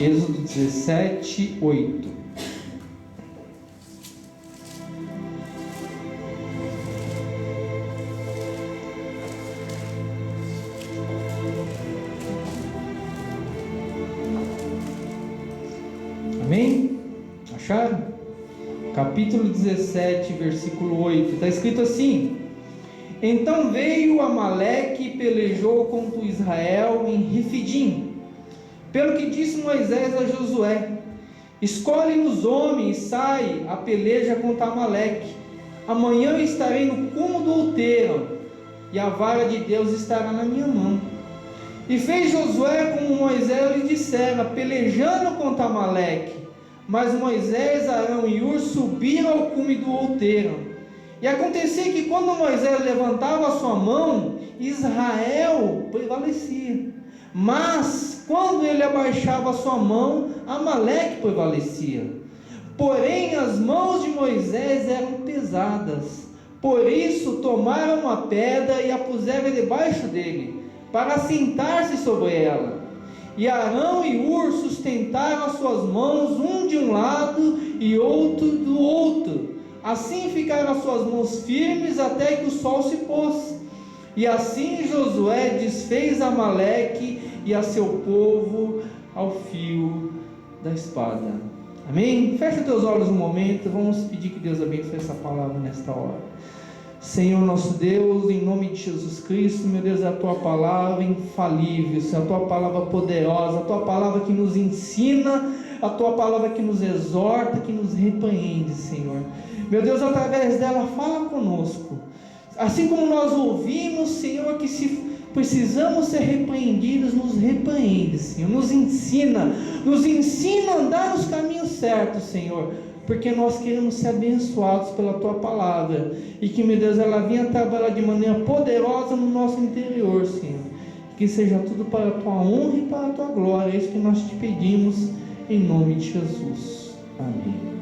Êxodo 17, 8. Amém? Acharam? Capítulo 17, versículo 8. Está escrito assim: Então veio Amaleque e pelejou contra Israel em Refidim. Pelo que disse Moisés a Josué: Escolhe-nos homens e sai a peleja contra Amaleque. Amanhã eu estarei no cume do outeiro, e a vara de Deus estará na minha mão. E fez Josué como Moisés lhe dissera, pelejando contra Amaleque. Mas Moisés, Arão e Hur subiram ao cume do outeiro. E acontecia que quando Moisés levantava a sua mão, Israel prevalecia. Mas quando ele abaixava a sua mão, Amaleque prevalecia. Porém as mãos de Moisés eram pesadas. Por isso tomaram uma pedra e a puseram debaixo dele, para assentar-se sobre ela. E Arão e Hur sustentaram as suas mãos, um de um lado e outro do outro. Assim ficaram as suas mãos firmes até que o sol se pôs. E assim Josué desfez Amaleque e a seu povo ao fio da espada. Amém? Fecha teus olhos um momento, vamos pedir que Deus abençoe essa palavra nesta hora. Senhor nosso Deus, em nome de Jesus Cristo, meu Deus, é a Tua palavra infalível, Senhor, a Tua palavra poderosa, a Tua palavra que nos ensina, a Tua palavra que nos exorta, que nos repreende, Senhor. Meu Deus, através dela, fala conosco. Assim como nós ouvimos, Senhor, que se precisamos ser repreendidos, nos repreende, Senhor, nos ensina a andar nos caminhos certos, Senhor, porque nós queremos ser abençoados pela Tua palavra, e que, meu Deus, ela venha trabalhar de maneira poderosa no nosso interior, Senhor, que seja tudo para a Tua honra e para a Tua glória. É isso que nós te pedimos, em nome de Jesus, amém.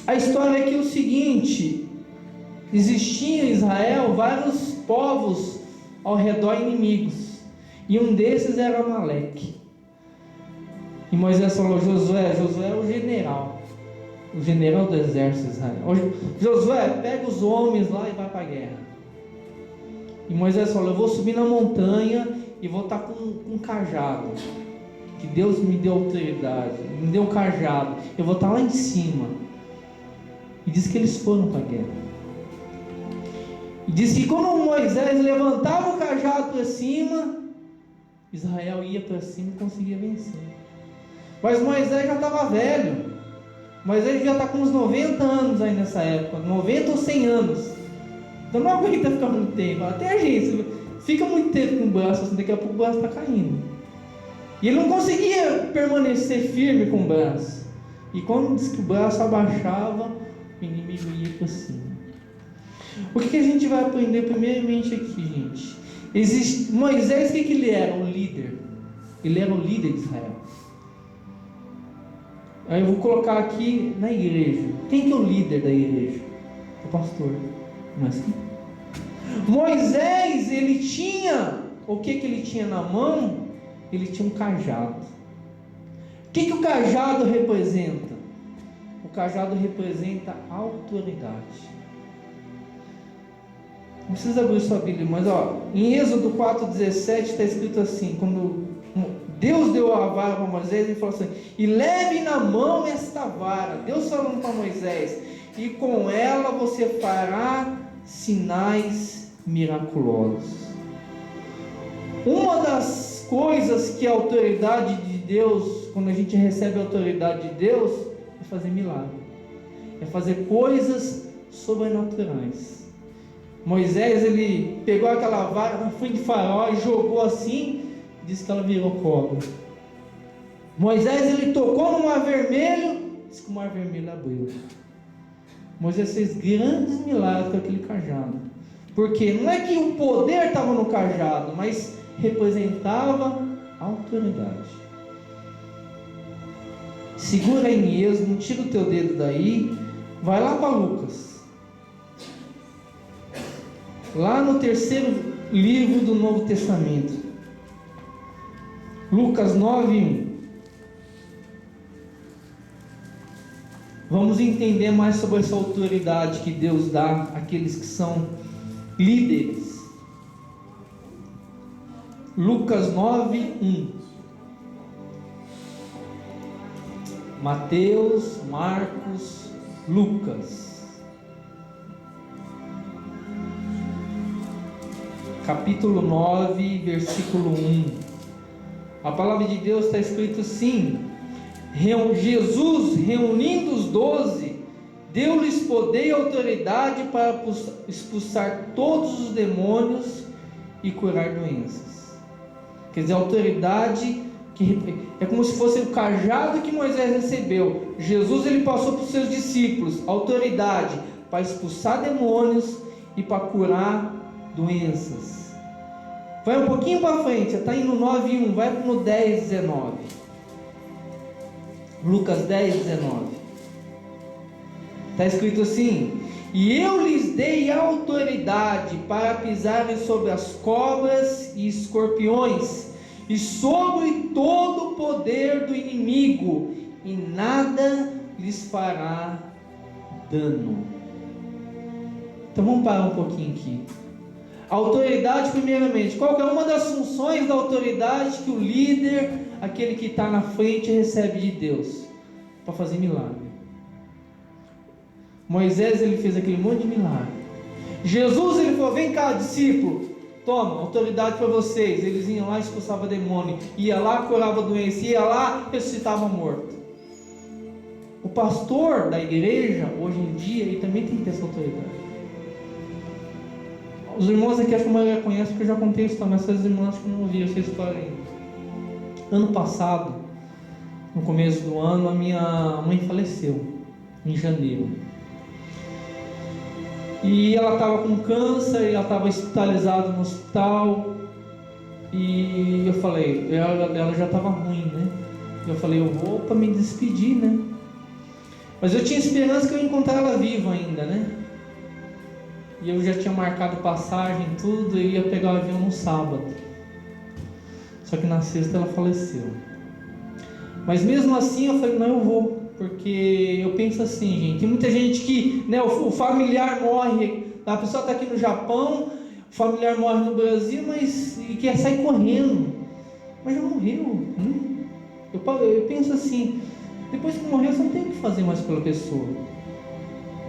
A história aqui é o seguinte: existiam em Israel vários povos ao redor inimigos, e um desses era Amaleque. E Moisés falou: Josué é o general do exército de Israel. Josué, pega os homens lá e vai para a guerra. E Moisés falou: eu vou subir na montanha e vou estar com um cajado, que Deus me deu autoridade, me deu um cajado, eu vou estar lá em cima. E diz que eles foram para a guerra. E diz que quando Moisés levantava o cajado para cima, Israel ia para cima e conseguia vencer. Mas Moisés já estava velho. Moisés já está com uns 90 anos aí nessa época, 90 ou 100 anos. Então não aguenta ficar muito tempo. Até a gente fica muito tempo com o braço, assim, daqui a pouco o braço está caindo. E ele não conseguia permanecer firme com o braço. E quando diz que o braço abaixava, o inimigo ia para cima. O que a gente vai aprender primeiramente aqui, gente? Moisés, o que ele era? O líder. Ele era o líder de Israel. Aí eu vou colocar aqui na igreja. Quem que é o líder da igreja? O pastor. Não é assim? Moisés, ele tinha, o que ele tinha na mão? Ele tinha um cajado. O que o cajado representa? O cajado representa autoridade. Não precisa abrir sua Bíblia, mas em Êxodo 4,17 está escrito assim: quando Deus deu a vara para Moisés, ele falou assim: e leve na mão esta vara. Deus falando para Moisés: e com ela você fará sinais miraculosos. Uma das coisas que a autoridade de Deus, quando a gente recebe a autoridade de Deus, é fazer milagre, é fazer coisas sobrenaturais. Moisés, ele pegou aquela vara na frente de Faraó e jogou assim, disse que ela virou cobra. Moisés, ele tocou no mar vermelho, disse que o mar vermelho abriu. Moisés fez grandes milagres com aquele cajado. Porque não é que o poder estava no cajado, mas representava a autoridade. Segura aí mesmo, tira o teu dedo daí, vai lá para Lucas. Lá no terceiro livro do Novo Testamento. Lucas 9:1. Vamos entender mais sobre essa autoridade que Deus dá àqueles que são líderes. Lucas 9:1. Mateus, Marcos, Lucas. Capítulo 9, versículo 1. A palavra de Deus está escrito assim: Jesus, reunindo os 12, deu-lhes poder e autoridade para expulsar todos os demônios e curar doenças. Quer dizer, a autoridade que é como se fosse o cajado que Moisés recebeu. Jesus, ele passou para os seus discípulos autoridade para expulsar demônios e para curar doenças. Vai um pouquinho para frente, está indo no 9:1, vai no 10:19. Lucas 10:19. Está escrito assim: e eu lhes dei autoridade para pisarem sobre as cobras e escorpiões, e sobre todo o poder do inimigo, e nada lhes fará dano. Então vamos parar um pouquinho aqui. Autoridade, primeiramente, qual que é uma das funções da autoridade que o líder, aquele que está na frente, recebe de Deus? Para fazer milagre. Moisés, ele fez aquele monte de milagre. Jesus, ele falou: vem cá, discípulo, toma, autoridade para vocês. Eles iam lá e expulsavam demônio, ia lá, curava doença, ia lá, ressuscitava morto. O pastor da igreja, hoje em dia, ele também tem que ter essa autoridade. Os irmãos aqui, acho que a maioria conhece, porque eu já contei a história, mas essas irmãs que não ouviram essa história ainda. Ano passado, no começo do ano, a minha mãe faleceu, em janeiro. E ela estava com câncer, e ela estava hospitalizada no hospital. E eu falei, ela já estava ruim, né? Eu falei, eu vou para me despedir, né? Mas eu tinha esperança que eu ia encontrar ela viva ainda, né? E eu já tinha marcado passagem, tudo, e ia pegar o avião no sábado. Só que na sexta ela faleceu. Mas mesmo assim eu falei, não, eu vou. Porque eu penso assim, gente, tem muita gente que, né, o familiar morre, a pessoa está aqui no Japão, o familiar morre no Brasil, mas e quer sair correndo. Mas já morreu, né? Eu penso assim, depois que morreu, você não tem o que fazer mais pela pessoa.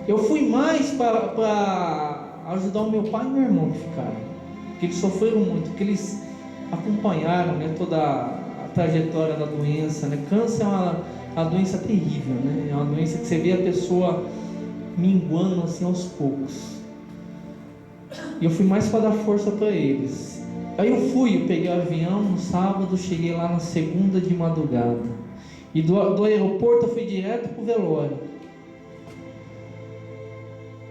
Eu fui mais para ajudar o meu pai e meu irmão que ficaram, porque eles sofreram muito, porque eles acompanharam, né, toda a trajetória da doença, né? Câncer é uma doença terrível, né? É uma doença que você vê a pessoa minguando assim aos poucos. E eu fui mais para dar força para eles. Aí eu peguei o avião no sábado, cheguei lá na segunda de madrugada. E do aeroporto eu fui direto para o velório.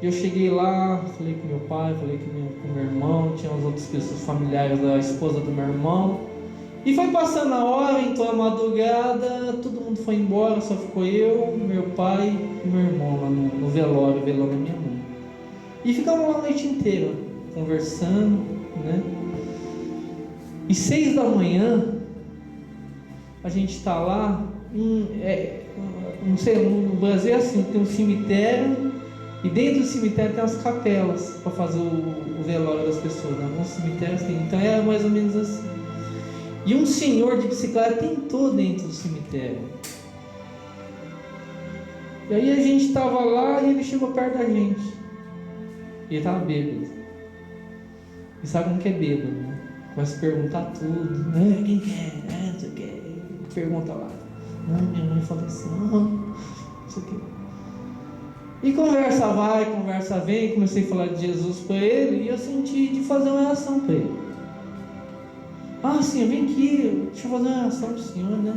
Eu cheguei lá, falei com meu pai, falei com meu irmão, tinha as outras pessoas familiares da esposa do meu irmão. E foi passando a hora, entrou a madrugada, todo mundo foi embora, só ficou eu, meu pai e meu irmão lá no velório, velando a minha mãe. E ficamos lá a noite inteira, conversando, né? E 6 da manhã, a gente está lá, não sei, no Brasil é assim, tem um cemitério, e dentro do cemitério tem as capelas para fazer o velório das pessoas, né? Alguns cemitérios tem, então é mais ou menos assim. E um senhor de bicicleta entrou dentro do cemitério. E aí a gente estava lá e ele chegou perto da gente. E ele estava bêbado. E sabe como que é bêbado, né? Começa a perguntar tudo. Quem que é? Não sei o que. Pergunta lá. Minha mãe faleceu. Não sei o que. E conversa vai, conversa vem. Comecei a falar de Jesus para ele. E eu senti de fazer uma oração para ele. Ah, senhor, vem aqui, deixa eu fazer uma oração para o senhor, né?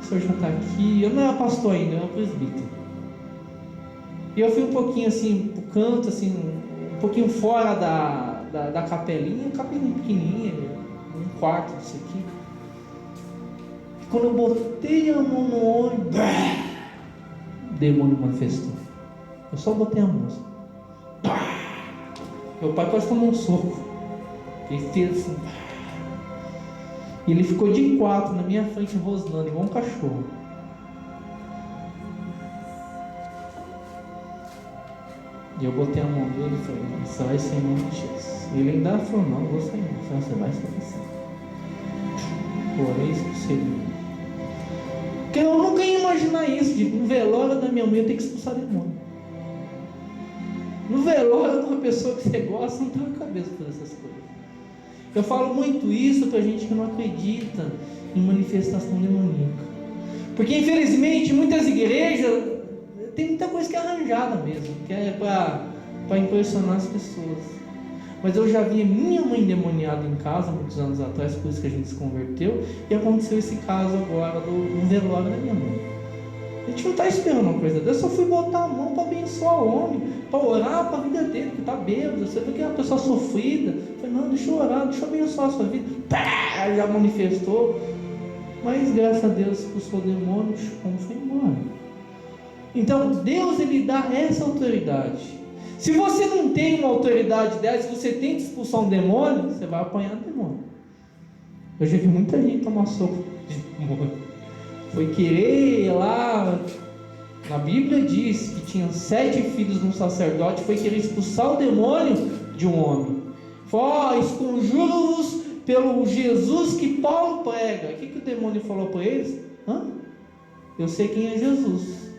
O senhor já está aqui. Eu não era pastor ainda, eu era presbítero. E eu fui um pouquinho assim, pro canto, assim, um pouquinho fora da capelinha pequenininha, um quarto disso aqui. E quando eu botei a mão no olho, o demônio manifestou. Eu só botei a mão. Meu pai quase tomou um soco. Ele fez assim. E ele ficou de 4 na minha frente, rosnando, igual um cachorro. E eu botei a mão dele e falei: você vai sair em nome de Jesus. E ele ainda falou: não vou sair. Eu falei: você vai sair. Porém, isso que seria. Porque eu nunca ia imaginar isso, de um velório da minha mãe eu ter que expulsar demônio. No velório de uma pessoa que você gosta, não tem na cabeça para fazer essas coisas. Eu falo muito isso para gente que não acredita em manifestação demoníaca. Porque infelizmente muitas igrejas tem muita coisa que é arranjada mesmo, que é para impressionar as pessoas. Mas eu já vi minha mãe endemoniada em casa muitos anos atrás, por isso que a gente se converteu, e aconteceu esse caso agora do velório da minha mãe. A gente não está esperando uma coisa dessa, eu só fui botar a mão para abençoar o homem, para orar para a vida dele, que está bêbado, você vê que é uma pessoa sofrida. Eu falei: não, deixa eu orar, deixa eu abençoar a sua vida. Pá, já manifestou, mas graças a Deus expulsou o demônio, como foi embora. Então Deus, ele dá essa autoridade. Se você não tem uma autoridade dessa, se você tem que expulsar um demônio, você vai apanhar do demônio. Eu já vi muita gente tomar soco de demônio. Foi querer ir lá. Na Bíblia diz que tinham 7 filhos de um sacerdote. Foi querer expulsar o demônio de um homem. Falou: esconjuro-vos pelo Jesus que Paulo prega. O que o demônio falou para eles? Eu sei quem é Jesus.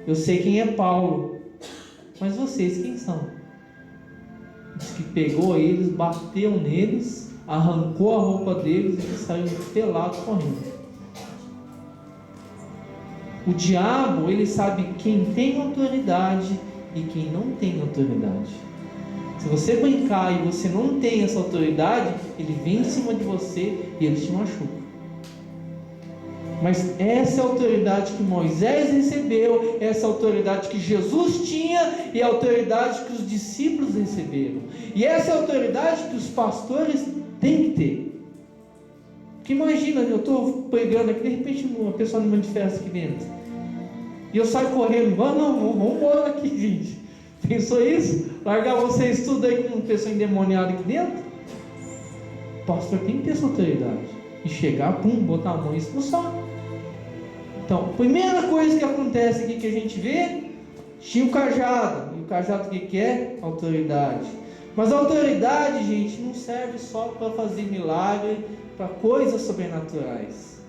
Eu sei quem é Paulo. Mas vocês quem são? Diz que pegou eles, bateu neles, arrancou a roupa deles e eles saíram pelados correndo. O diabo, ele sabe quem tem autoridade e quem não tem autoridade. Se você brincar e você não tem essa autoridade, ele vem em cima de você e ele te machuca. Mas essa é a autoridade que Moisés recebeu, essa autoridade que Jesus tinha e a autoridade que os discípulos receberam. E essa é a autoridade que os pastores têm que ter. Porque imagina, eu estou pregando aqui, de repente uma pessoa me manifesta aqui dentro. E eu saio correndo: vamos embora aqui, gente. Pensou isso? Largar vocês tudo aí com uma pessoa endemoniada aqui dentro? O pastor tem que ter essa autoridade. E chegar, botar a mão e expulsar. Então, primeira coisa que acontece aqui que a gente vê, tinha o cajado. E o cajado o que é? Autoridade. Mas a autoridade, gente, não serve só para fazer milagre, para coisas sobrenaturais.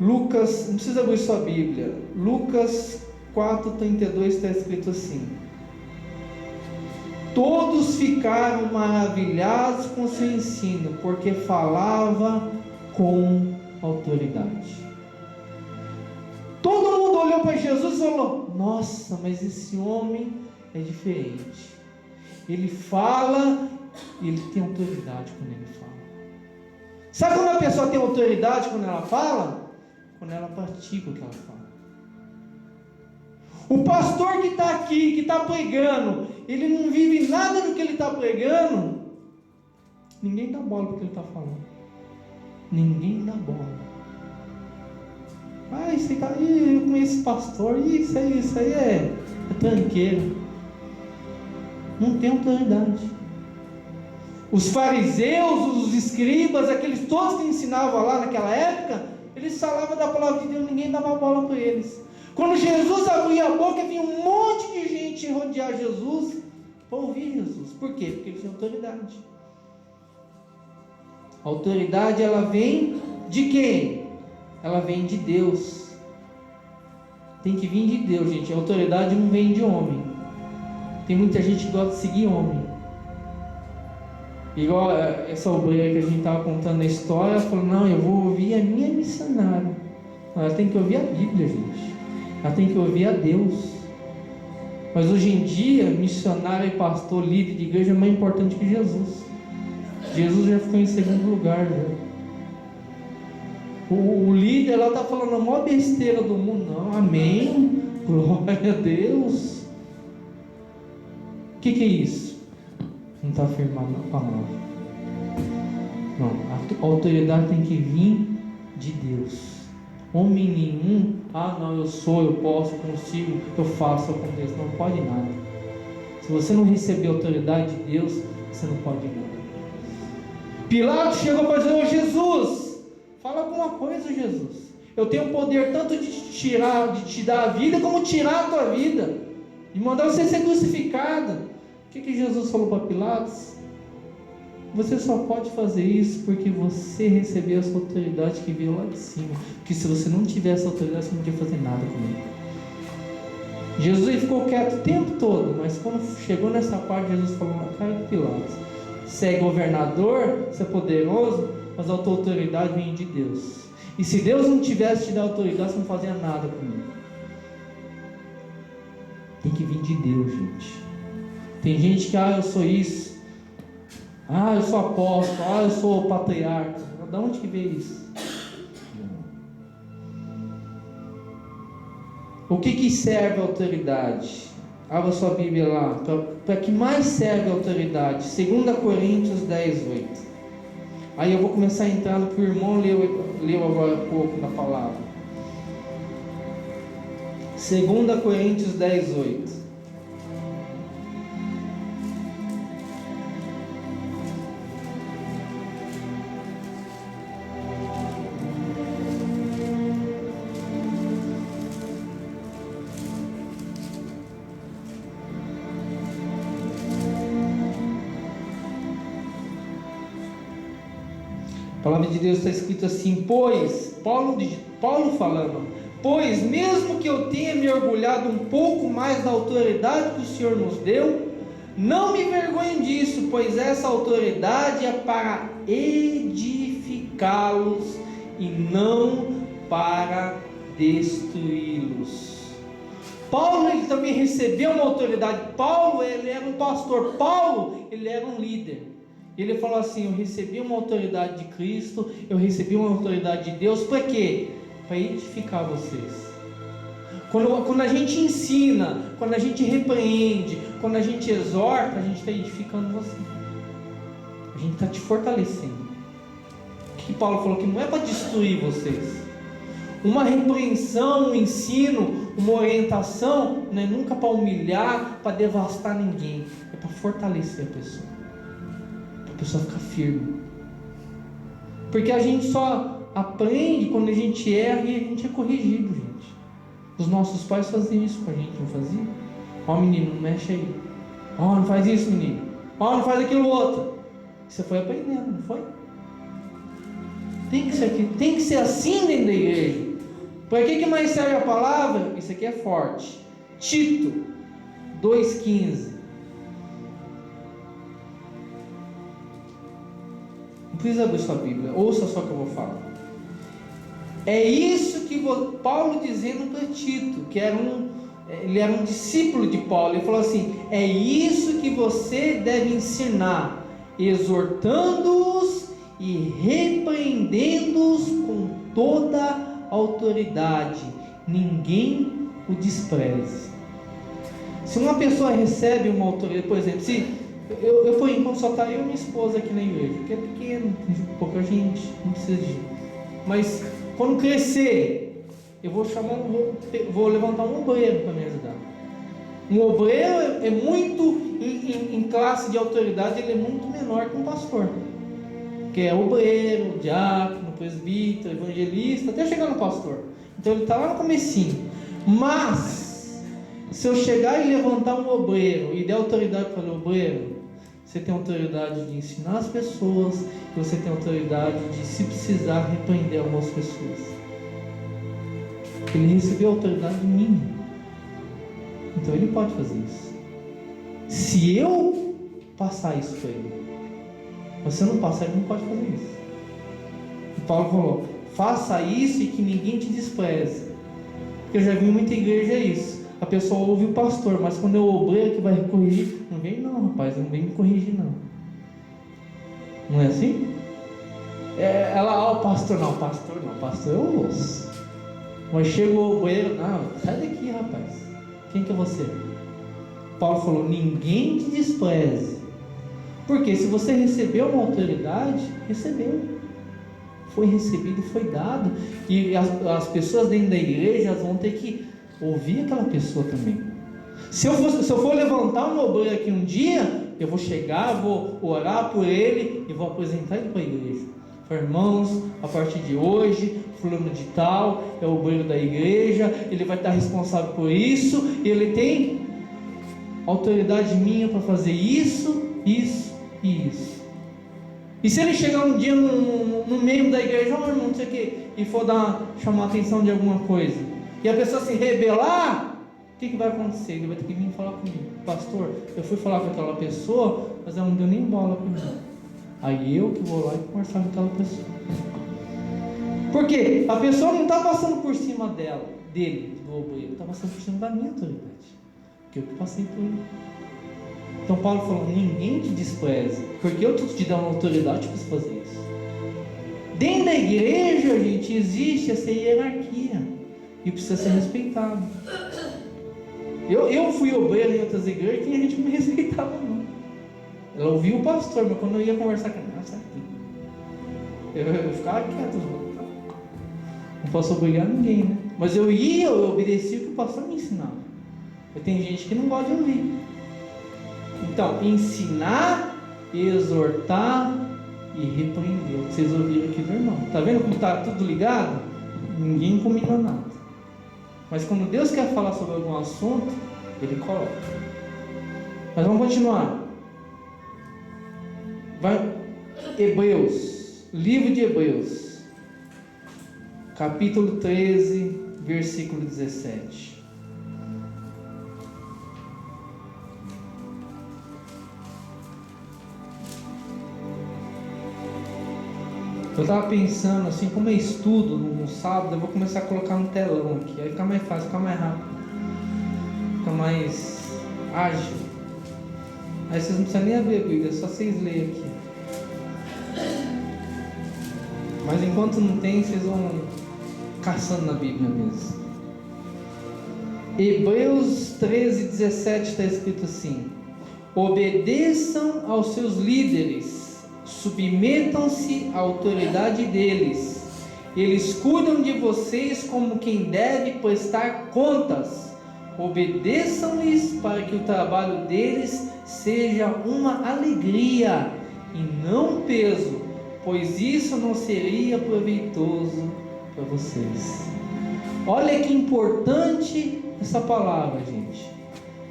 Lucas, não precisa abrir sua Bíblia. Lucas 4:32 está escrito assim: todos ficaram maravilhados com seu ensino, porque falava com autoridade. Todo mundo olhou para Jesus e falou: nossa, mas esse homem é diferente. Ele fala e ele tem autoridade quando ele fala. Sabe quando a pessoa tem autoridade quando ela fala? Quando ela pratica o que ela fala. O pastor que está aqui, que está pregando, ele não vive nada do que ele está pregando, ninguém dá bola para o que ele está falando. Ninguém dá bola. Isso aí tá aí, eu conheço pastor, isso aí é tranqueiro. Não tem autoridade. Os fariseus, os escribas, aqueles todos que ensinavam lá naquela época, eles falavam da palavra de Deus, ninguém dava bola para eles. Quando Jesus abria a boca, vinha um monte de gente rodear Jesus para ouvir Jesus. Por quê? Porque ele tinha autoridade. A autoridade, ela vem de quem? Ela vem de Deus. Tem que vir de Deus, gente. A autoridade não vem de homem. Tem muita gente que gosta de seguir homem. Igual essa obreira que a gente estava contando a história, ela falou: não, eu vou ouvir a minha missionária. Ela tem que ouvir a Bíblia, gente. Ela tem que ouvir a Deus. Mas hoje em dia, missionário, pastor, líder de igreja é mais importante que Jesus. Jesus já ficou em segundo lugar. Já. O líder, ela está falando a maior besteira do mundo. Não, amém, glória a Deus. O que é isso? Não está afirmado na palavra. Não, a autoridade tem que vir de Deus. Homem nenhum, não, eu sou, eu posso, consigo, eu faço, eu aconteço. Não pode nada. Se você não receber a autoridade de Deus, você não pode nada. Pilatos chegou para dizer: ô Jesus, fala alguma coisa, Jesus. Eu tenho poder tanto de te dar a vida, como tirar a tua vida, e mandar você ser crucificado. O que Jesus falou para Pilatos? Você só pode fazer isso porque você recebeu essa autoridade que veio lá de cima. Porque se você não tivesse essa autoridade, você não podia fazer nada comigo. Jesus ficou quieto o tempo todo, mas quando chegou nessa parte, Jesus falou na cara de Pilatos: você é governador, você é poderoso, mas a tua autoridade vem de Deus. E se Deus não tivesse te dado autoridade, você não fazia nada comigo. Tem que vir de Deus, gente. Tem gente que, eu sou isso, eu sou apóstolo, eu sou patriarca. De onde que veio isso? O que serve a autoridade? Abra sua Bíblia lá. Para que mais serve a autoridade? 2 Coríntios 10, 8. Aí eu vou começar a entrar no que o irmão leu agora há pouco na palavra. 2 Coríntios 10, 8. A palavra de Deus está escrito assim: pois, Paulo falando, pois mesmo que eu tenha me orgulhado um pouco mais da autoridade que o Senhor nos deu, não me envergonho disso, pois essa autoridade é para edificá-los e não para destruí-los. Paulo, ele também recebeu uma autoridade. Paulo, ele era um pastor. Paulo, ele era um líder. Ele falou assim: eu recebi uma autoridade de Cristo, eu recebi uma autoridade de Deus. Para quê? Para edificar vocês. Quando a gente ensina, quando a gente repreende, quando a gente exorta, a gente está edificando você. A gente está te fortalecendo. O que Paulo falou? Que não é para destruir vocês. Uma repreensão, um ensino, uma orientação, não é nunca para humilhar, para devastar ninguém. É para fortalecer a pessoa. A pessoa fica firme, porque a gente só aprende quando a gente erra e a gente é corrigido, gente. Os nossos pais faziam isso com a gente, não faziam? Menino, não mexe aí, não faz isso, menino, não faz aquilo outro. Você foi aprendendo, não foi? Tem que ser assim dentro da igreja. Para que mais serve a palavra? Isso aqui é forte. Tito 2,15. Não precisa abrir sua Bíblia, ouça só o que eu vou falar. É isso que Paulo dizendo para Tito, que ele era um discípulo de Paulo. Ele falou assim: é isso que você deve ensinar, exortando-os e repreendendo-os com toda autoridade. Ninguém o despreze. Se uma pessoa recebe uma autoridade, por exemplo, se eu por enquanto só está eu e minha esposa aqui na igreja, porque é pequeno, tem pouca gente, não precisa de gente. Mas quando crescer, eu vou vou levantar um obreiro para me ajudar. Um obreiro é muito, em classe de autoridade, ele é muito menor que um pastor, que é obreiro, diácono, presbítero, evangelista, até chegar no pastor. Então ele está lá no comecinho. Mas se eu chegar e levantar um obreiro e der autoridade para o obreiro, você tem autoridade de ensinar as pessoas, e você tem autoridade de, se precisar, repreender algumas pessoas. Ele recebeu autoridade minha, então ele pode fazer isso. Se eu passar isso para ele, você não passar, ele não pode fazer isso. E Paulo falou: faça isso e que ninguém te despreze. Porque eu já vi muita igreja isso. A pessoa ouve o pastor, mas quando é o obreiro que vai corrigir, não vem não, rapaz, não vem me corrigir não. Não é assim? O pastor não, pastor eu ouço. Mas chega o obreiro: não, sai daqui, rapaz. Quem que é você? Paulo falou: ninguém te despreze. Porque se você recebeu uma autoridade, recebeu. Foi recebido, foi dado. E as pessoas dentro da igreja, elas vão ter que ouvir aquela pessoa também. Se eu for levantar um obreiro aqui um dia, eu vou chegar, vou orar por ele e vou apresentar ele para a igreja. Irmãos, a partir de hoje, fulano de tal é o obreiro da igreja, ele vai estar responsável por isso, ele tem autoridade minha para fazer isso, isso e isso. E se ele chegar um dia no meio da igreja, irmão, não sei o que, e for chamar a atenção de alguma coisa, e a pessoa se rebelar, o que vai acontecer? Ele vai ter que vir falar comigo: pastor, eu fui falar com aquela pessoa, mas ela não deu nem bola para mim. Aí eu que vou lá e conversar com aquela pessoa. Por quê? A pessoa não está passando por cima dele, do obreiro, está passando por cima da minha autoridade, porque eu que passei por ele. Então Paulo falou: ninguém te despreze, porque eu estou te dando autoridade para você fazer isso. Dentro da igreja, gente, existe essa hierarquia e precisa ser respeitado. Eu fui obreiro em outras igrejas e tinha gente que não me respeitava não. Ela ouvia o pastor, mas quando eu ia conversar com ela, sai aqui. Eu ficava quieto, não posso obrigar ninguém, né? Mas eu obedecia o que o pastor me ensinava. Mas tem gente que não gosta de ouvir. Então, ensinar, exortar e repreender. O que vocês ouviram aqui do irmão. Está vendo como está tudo ligado? Ninguém combina nada. Mas quando Deus quer falar sobre algum assunto, Ele coloca. Mas vamos continuar. Hebreus, livro de Hebreus, capítulo 13, versículo 17. Eu estava pensando assim, como eu estudo no sábado, eu vou começar a colocar no telão aqui, aí fica mais fácil, fica mais rápido, fica mais ágil. Aí vocês não precisam nem abrir a Bíblia, é só vocês lerem aqui. Mas enquanto não tem, vocês vão caçando na Bíblia mesmo. Hebreus 13, 17 está escrito assim: obedeçam aos seus líderes, submetam-se à autoridade deles. Eles cuidam de vocês como quem deve prestar contas. Obedeçam-lhes para que o trabalho deles seja uma alegria e não um peso, pois isso não seria proveitoso para vocês. Olha que importante essa palavra, gente.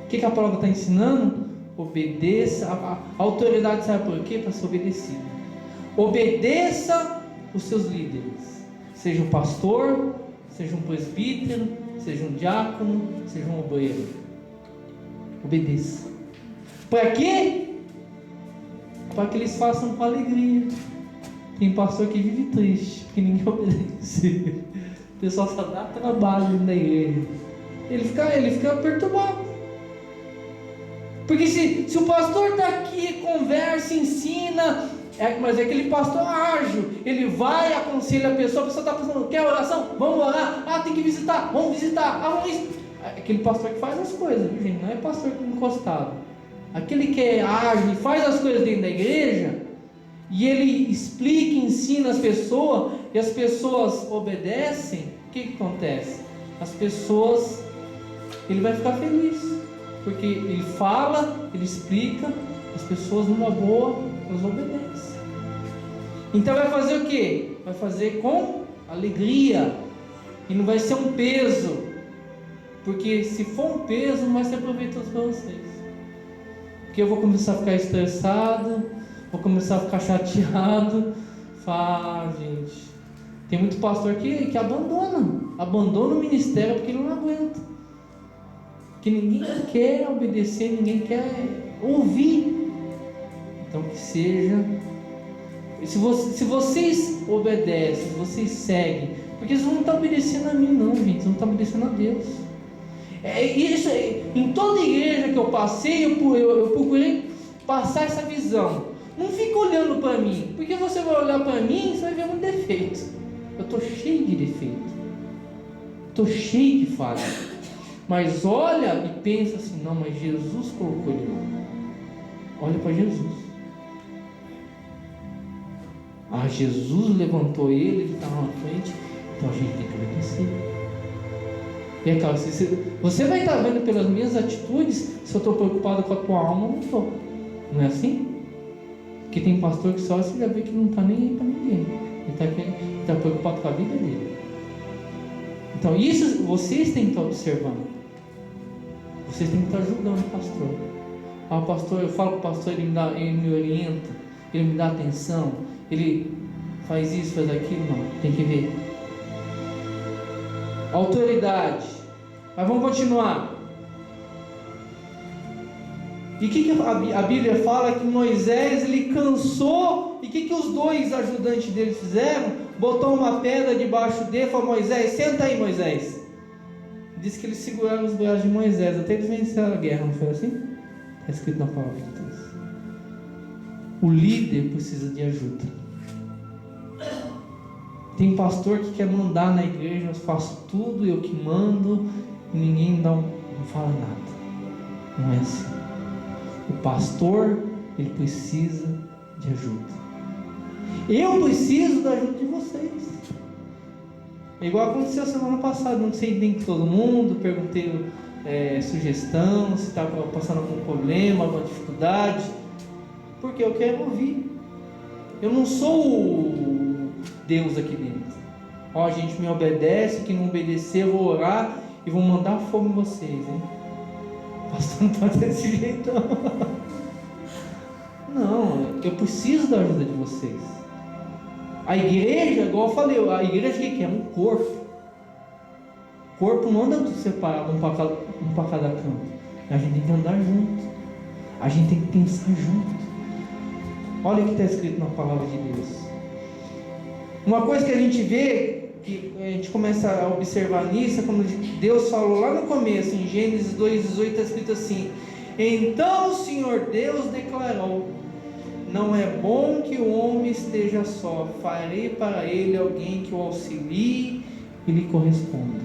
O que a palavra está ensinando? Obedeça. A autoridade sabe por quê? Para ser obedecida. Obedeça os seus líderes, seja um pastor, seja um presbítero, seja um diácono, seja um obreiro. Obedeça. Para quê? Para que eles façam com alegria. Tem pastor que vive triste, porque ninguém obedece. O pessoal só dá trabalho na igreja. Ele fica perturbado. Porque se o pastor está aqui, conversa, ensina, mas é aquele pastor ágil, ele vai, aconselha a pessoa está pensando: quer oração? Vamos orar? Tem que visitar, vamos visitar. Vamos. Aquele pastor que faz as coisas, viu, gente? Não é pastor encostado. Aquele que é ágil e faz as coisas dentro da igreja, e ele explica, ensina as pessoas, e as pessoas obedecem, o que acontece? As pessoas, ele vai ficar feliz, porque ele fala, ele explica, as pessoas numa boa, elas obedecem. Então vai fazer o quê? Vai fazer com alegria, e não vai ser um peso, porque se for um peso, não vai ser proveitoso para vocês, porque eu vou começar a ficar estressado, vou começar a ficar chateado. Gente, tem muito pastor que abandona o ministério porque ele não aguenta, que ninguém quer obedecer, ninguém quer ouvir. Então que seja, se vocês obedecem, se vocês seguem, porque vocês não estão obedecendo a mim não, gente, vocês não estão obedecendo a Deus. Isso, em toda igreja que eu passei, eu procurei passar essa visão. Não fica olhando para mim, porque você vai olhar para mim e você vai ver um defeito. Eu estou cheio de defeito, estou cheio de falha. Mas olha e pensa assim: não, mas Jesus colocou ele lá. Olha para Jesus. Jesus levantou ele estava na frente, então a gente tem que obedecer. E é claro, você vai estar vendo pelas minhas atitudes se eu estou preocupado com a tua alma ou não estou. Não é assim? Porque tem pastor que só você já vê que não está nem aí para ninguém. Ele está preocupado com a vida dele. Então isso vocês têm que estar observando. Vocês têm que estar ajudando o pastor. O pastor, eu falo com o pastor, ele me orienta, ele me dá atenção, ele faz isso, faz aquilo. Não, tem que ver. Autoridade. Mas vamos continuar. E o que a Bíblia fala? Que Moisés, ele cansou. E o que os dois ajudantes dele fizeram? Botou uma pedra debaixo dele e falou: Moisés, senta aí, Moisés. Diz que eles seguraram os braços de Moisés até eles venceram a guerra, não foi assim? Está escrito na palavra de Deus. O líder precisa de ajuda. Tem pastor que quer mandar na igreja: eu faço tudo, eu que mando, e ninguém não fala nada. Não é assim. O pastor, ele precisa de ajuda. Eu preciso da ajuda de vocês. É igual aconteceu semana passada. Não sei nem com todo mundo, perguntei sugestão, se está passando algum problema, alguma dificuldade, porque eu quero ouvir. Eu não sou o Deus aqui dentro. Ó, a gente me obedece, que não obedecer eu vou orar e vou mandar fogo em vocês, hein? Pastor, não pode desse jeito não. Eu preciso da ajuda de vocês. A igreja, igual eu falei, a igreja que é um corpo. O corpo não anda separado, um para cada canto. A gente tem que andar junto. A gente tem que pensar junto. Olha o que está escrito na palavra de Deus. Uma coisa que a gente vê, que a gente começa a observar nisso, é quando Deus falou lá no começo, em Gênesis 2,18, está escrito assim: então o Senhor Deus declarou: não é bom que o homem esteja só, farei para ele alguém que o auxilie e lhe corresponda.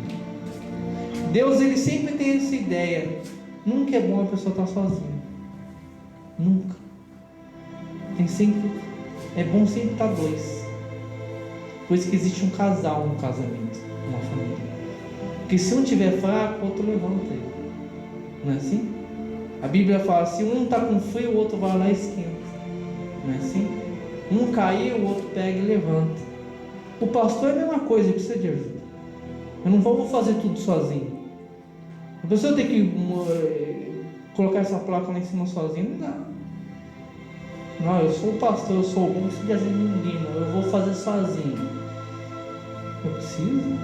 Deus, ele sempre tem essa ideia. Nunca é bom a pessoa estar sozinha. Nunca. É bom sempre estar dois. Por isso que existe um casal no casamento, uma família. Porque se um estiver fraco, o outro levanta ele. Não é assim? A Bíblia fala: se um está com frio, o outro vai lá e esquenta. Não é assim? Um caiu, o outro pega e levanta. O pastor é a mesma coisa, ele precisa de ajuda. Eu não vou fazer tudo sozinho. A pessoa tem que colocar essa placa lá em cima sozinho, não dá. Não, eu sou o pastor, eu sou o bom, não preciso de ajuda de ninguém, não. Eu vou fazer sozinho. Eu preciso.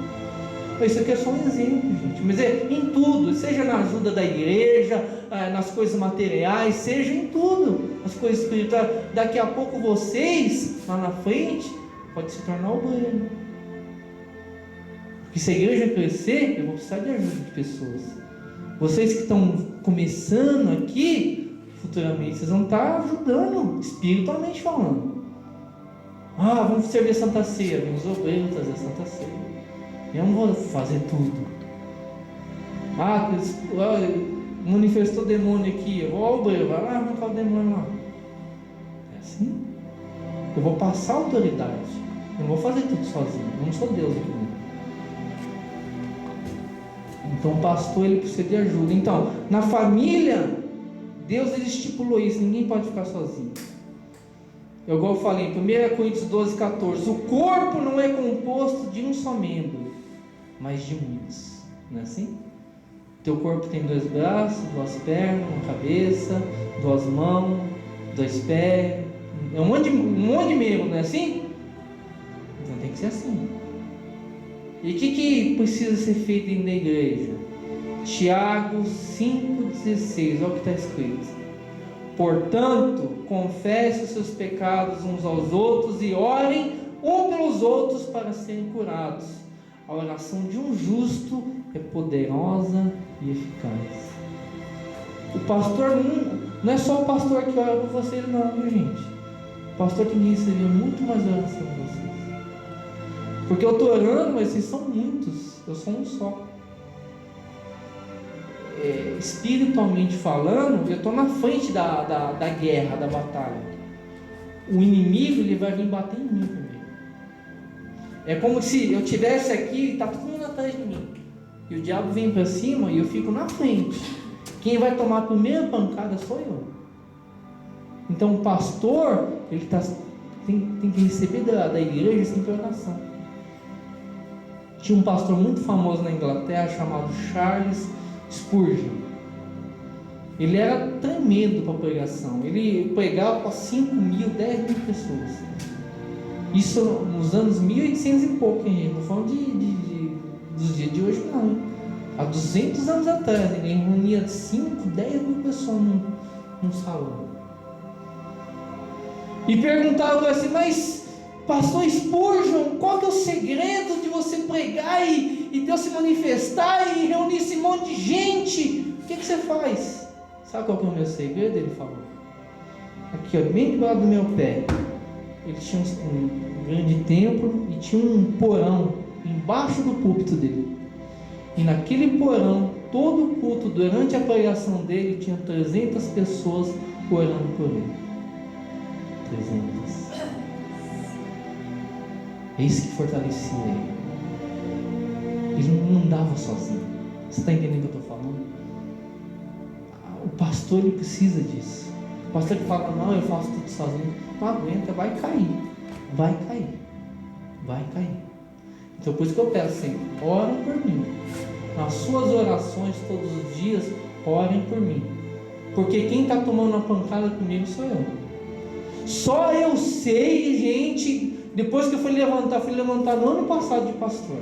Isso aqui é só um exemplo, gente. Mas em tudo, seja na ajuda da igreja, nas coisas materiais, seja em tudo, as coisas espirituais. Daqui a pouco vocês, lá na frente, pode se tornar o Breno. Porque se a igreja crescer, eu vou precisar de ajuda de pessoas. Vocês que estão começando aqui, futuramente, vocês vão estar ajudando, espiritualmente falando. Vamos servir a Santa Ceia. Vem os obreiros trazer a Santa Ceia. Eu não vou fazer tudo. Manifestou demônio aqui. Eu vou ao obreiro, vai lá arrancar o demônio lá. É assim? Eu vou passar a autoridade. Eu não vou fazer tudo sozinho. Eu não sou Deus aqui dentro. Então o pastor, ele precisa de ajuda. Então, na família, Deus, ele estipulou isso. Ninguém pode ficar sozinho. Igual eu falei, 1 Coríntios 12,14: o corpo não é composto de um só membro, mas de muitos. Não é assim? Teu corpo tem 2 braços, 2 pernas, uma cabeça, 2 mãos, 2 pés, é um monte de membro, não é assim? Então tem que ser assim. E o que precisa ser feito dentro da igreja? Tiago 5,16, olha o que está escrito: portanto, confesse os seus pecados uns aos outros e orem um pelos outros para serem curados. A oração de um justo é poderosa e eficaz. O pastor não é só o pastor que ora por vocês, não, viu, gente? O pastor tem que receber muito mais oração de vocês. Porque eu estou orando, mas vocês são muitos, eu sou um só. Espiritualmente falando, eu estou na frente da guerra, da batalha. O inimigo, ele vai vir bater em mim primeiro. É como se eu estivesse aqui e está todo mundo atrás de mim, e o diabo vem para cima e eu fico na frente. Quem vai tomar a primeira pancada sou eu. Então o pastor, ele tem que receber da igreja sempre oração. Tinha um pastor muito famoso na Inglaterra chamado Charles Spurgeon. Ele era tremendo para pregação. Ele pregava para 5 mil, 10 mil pessoas. Isso nos anos 1800 e pouco, hein? Não falando dos dias de hoje, não. Hein? Há 200 anos atrás, ele reunia 5, 10 mil pessoas num salão. E perguntava assim: mas pastor Spurgeon, qual que é o segredo de você pregar e Deus se manifestar e reunir esse monte de gente? O que você faz? Sabe qual que é o meu segredo? Ele falou. Aqui, ó, bem debaixo do meu pé. Ele tinha um grande templo e tinha um porão embaixo do púlpito dele. E naquele porão, todo o culto, durante a pregação dele, tinha 300 pessoas orando por ele. 300. É isso que fortalecia ele. Ele não andava sozinho. Você está entendendo o que eu estou falando? O pastor, ele precisa disso. O pastor que fala: não, eu faço tudo sozinho, não aguenta, vai cair. Então por isso que eu peço sempre: orem por mim. Nas suas orações todos os dias, orem por mim. Porque quem está tomando a pancada comigo sou eu. Só eu sei, gente, depois que eu fui levantar no ano passado de pastor.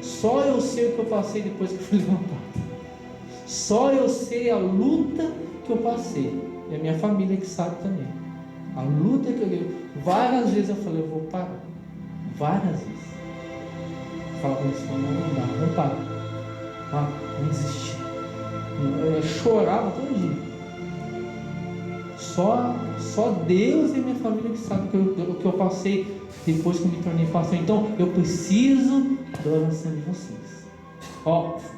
Só eu sei o que eu passei depois que eu fui levantado. Só eu sei a luta que eu passei. E a minha família que sabe também. A luta que eu dei. Várias vezes eu falei: eu vou parar. Várias vezes. Fala com isso: não dá, vamos parar. Não desistir. Eu chorava todo dia. Só Deus e minha família que sabe o que eu passei depois que eu me tornei pastor. Então eu preciso da oração de vocês.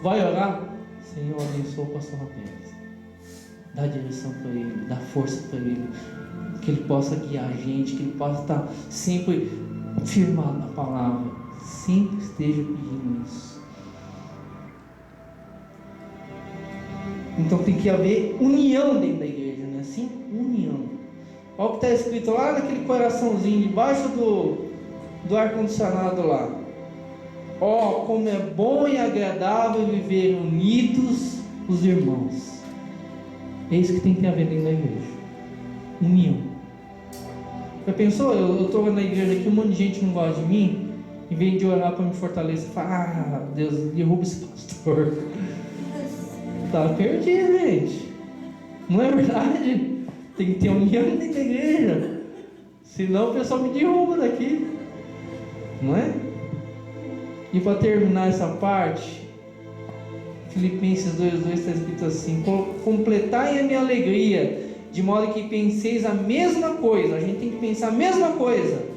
Vai orar? Senhor, abençoa o pastor Roberto. Dá direção para ele, dá força para ele, que ele possa guiar a gente, que ele possa estar sempre firmado na palavra. Sempre esteja pedindo isso. Então tem que haver união dentro da igreja, não é assim? União. Olha o que está escrito lá naquele coraçãozinho, debaixo do ar-condicionado lá. Como é bom e agradável viver unidos os irmãos. É isso que tem que haver dentro da igreja. União. Já pensou? Eu estou na igreja aqui, um monte de gente não gosta de mim. Em vez de orar para me fortalecer, fala: Deus, derruba esse pastor. Tá perdido, gente. Não é verdade? Tem que ter união dentro da igreja. Senão o pessoal me derruba daqui. Não é? E para terminar essa parte, Filipenses 2:2 está escrito assim: completai a minha alegria, de modo que penseis a mesma coisa. A gente tem que pensar a mesma coisa.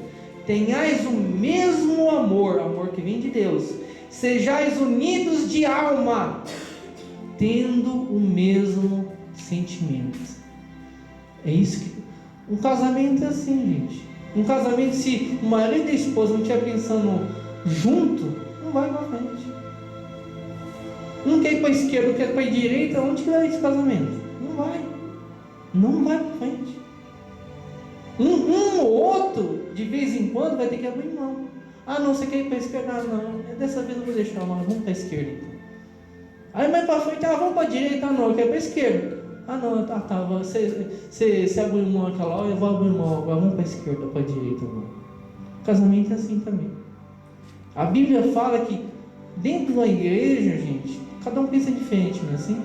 Tenhais o mesmo amor que vem de Deus. Sejais unidos de alma, tendo o mesmo sentimento. É isso que... Um casamento é assim, gente. Um casamento, se o marido e a esposa não estiver pensando junto, não vai para frente. Um quer ir para a esquerda, outro quer ir para a direita. Onde que vai esse casamento? Não vai para frente. Um ou outro, de vez em quando, vai ter que abrir mão. Não, você quer ir para a esquerda? Não, dessa vez eu vou deixar, mas vamos para a esquerda então. Aí mais para frente: vamos para a direita? Não, eu quero para a esquerda. Não, tá, você abriu mão aquela hora, eu vou abrir mão agora, vamos para a esquerda, para a direita agora. O casamento é assim também. A Bíblia fala que dentro da igreja, gente, cada um pensa diferente, não é assim?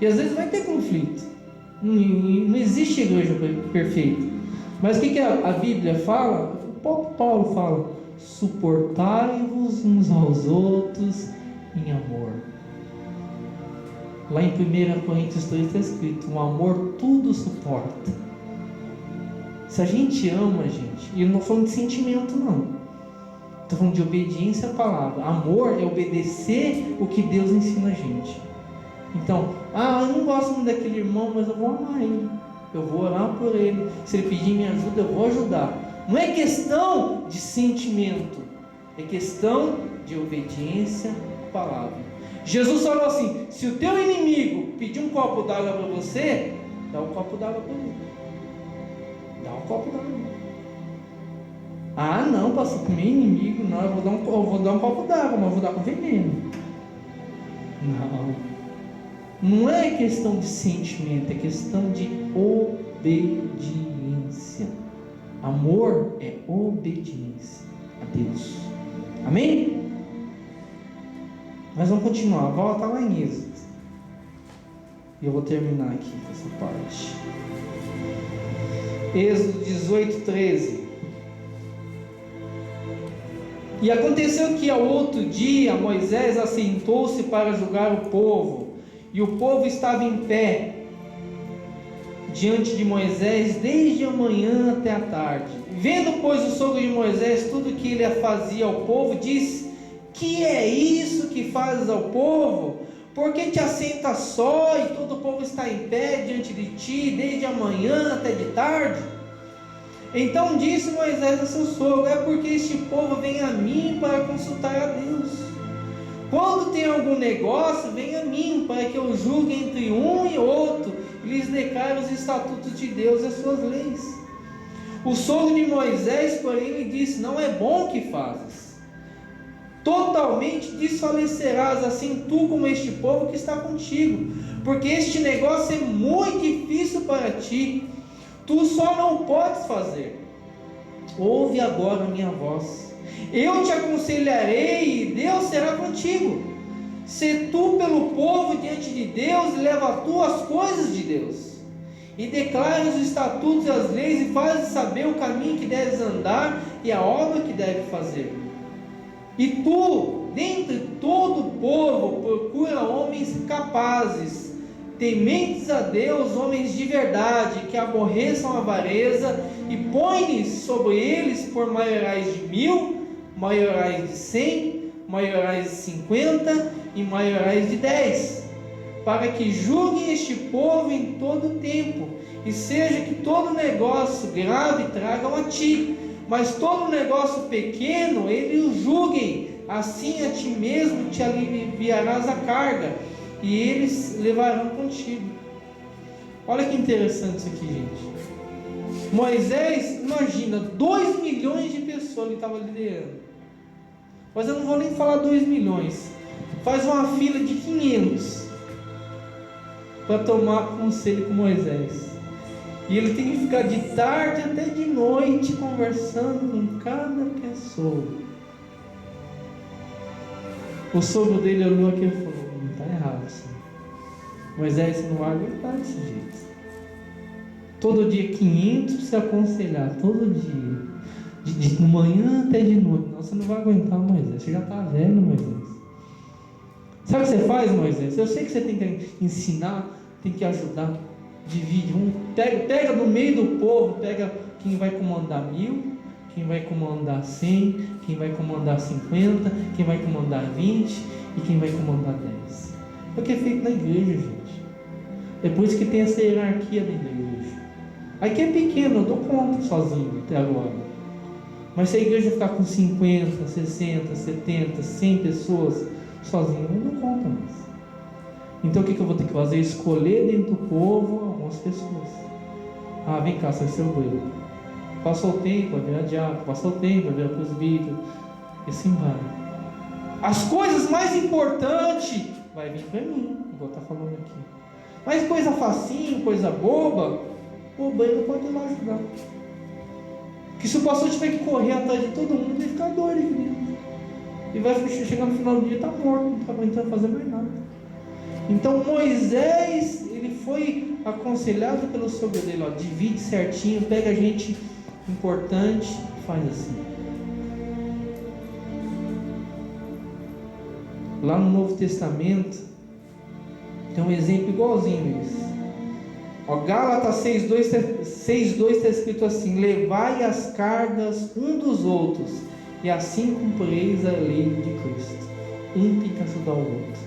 E às vezes vai ter conflito. Não existe igreja perfeita. Mas o que a Bíblia fala? O próprio Paulo fala: suportai-vos uns aos outros em amor. Lá em 1 Coríntios 3 está escrito: o amor tudo suporta. Se a gente ama, gente, e eu não estou falando de sentimento, não. Estou falando de obediência à palavra. Amor é obedecer o que Deus ensina a gente. Então, eu não gosto muito daquele irmão, mas eu vou amar ele. Eu vou orar por ele. Se ele pedir minha ajuda, eu vou ajudar. Não é questão de sentimento, é questão de obediência à palavra. Jesus falou assim: se o teu inimigo pedir um copo d'água para você, Dá um copo d'água para ele. Dá um copo d'água. Ah, não, pastor, para o meu inimigo, não, eu vou dar um copo d'água, mas eu vou dar com veneno. Não é questão de sentimento, é questão de obediência. Amor é obediência a Deus. Amém? Mas vamos continuar, volta lá em Êxodo. E eu vou terminar aqui com essa parte. Êxodo 18:13. E aconteceu que ao outro dia Moisés assentou-se para julgar o povo, e o povo estava em pé diante de Moisés desde a manhã até a tarde. Vendo, pois, o sogro de Moisés tudo que ele fazia ao povo, disse: que é isso que fazes ao povo? Por que te assentas só e todo o povo está em pé diante de ti desde a manhã até de tarde? Então disse Moisés a seu sogro: é porque este povo vem a mim para consultar a Deus. Quando tem algum negócio, vem a mim para que eu julgue entre um e outro e lhes declare os estatutos de Deus e as suas leis. O sogro de Moisés, porém, lhe disse: não é bom o que fazes. Totalmente desfalecerás, assim tu como este povo que está contigo, porque este negócio é muito difícil para ti. Tu só não podes fazer. Ouve agora a minha voz. Eu te aconselharei e Deus será contigo. Se tu pelo povo diante de Deus e leva tu as coisas de Deus. E declares os estatutos e as leis e fazes saber o caminho que deves andar e a obra que deves fazer. E tu, dentre todo o povo, procura homens capazes, tementes a Deus, homens de verdade, que aborreçam a avareza, e põe-lhes sobre eles por maiorais de 1000, maiorais de 100, maiorais de 50 e maiorais de 10, para que julguem este povo em todo o tempo, e seja que todo negócio grave tragam a ti, mas todo negócio pequeno eles o julguem, assim a ti mesmo te aliviarás a carga, e eles levarão contigo. Olha que interessante isso aqui, gente. Moisés, imagina, 2 milhões de pessoas ele estava liderando. Mas eu não vou nem falar 2 milhões. Faz uma fila de 500 para tomar conselho com Moisés. E ele tem que ficar de tarde até de noite conversando com cada pessoa. O sogro dele olhou aqui e falou: não está errado assim. Moisés, você não vai aguentar desse jeito. Todo dia 500 para se aconselhar, todo dia, de manhã até de noite. Não, você não vai aguentar, Moisés, você já está velho, Moisés. Sabe o que você faz, Moisés? Eu sei que você tem que ensinar, tem que ajudar. Divide, pega no meio do povo, pega quem vai comandar 1000, quem vai comandar 100, quem vai comandar 50, quem vai comandar 20 e quem vai comandar 10. É o que é feito na igreja, gente. É por isso que tem essa hierarquia dentro da igreja. Aqui é pequeno, eu dou conta sozinho até agora. Mas se a igreja ficar com 50, 60, 70, 100 pessoas sozinho, eu não dou conta mais. Então o que eu vou ter que fazer? Escolher dentro do povo algumas pessoas. Ah, vem cá, você vai ser o obreiro. Passou o tempo, vai virar diácono. Passou o tempo, vai virar presbítero. E assim vai. As coisas mais importantes vai vir para mim, igual está falando aqui. Mas coisa facinho, coisa boba, o obreiro pode ir lá ajudar. Que se o pastor tiver que correr atrás de todo mundo, ele fica doido aqui dentro. E vai chegar no final do dia, está morto, não está aguentando fazer mais nada. Então Moisés, ele foi aconselhado pelo sogro dele, ó, divide certinho, pega gente importante, faz assim. Lá no Novo Testamento tem um exemplo igualzinho isso. Ó, Gálatas 6:2 está escrito assim: levai as cargas um dos outros, e assim cumprireis a lei de Cristo. Um tem que ajudar o outro.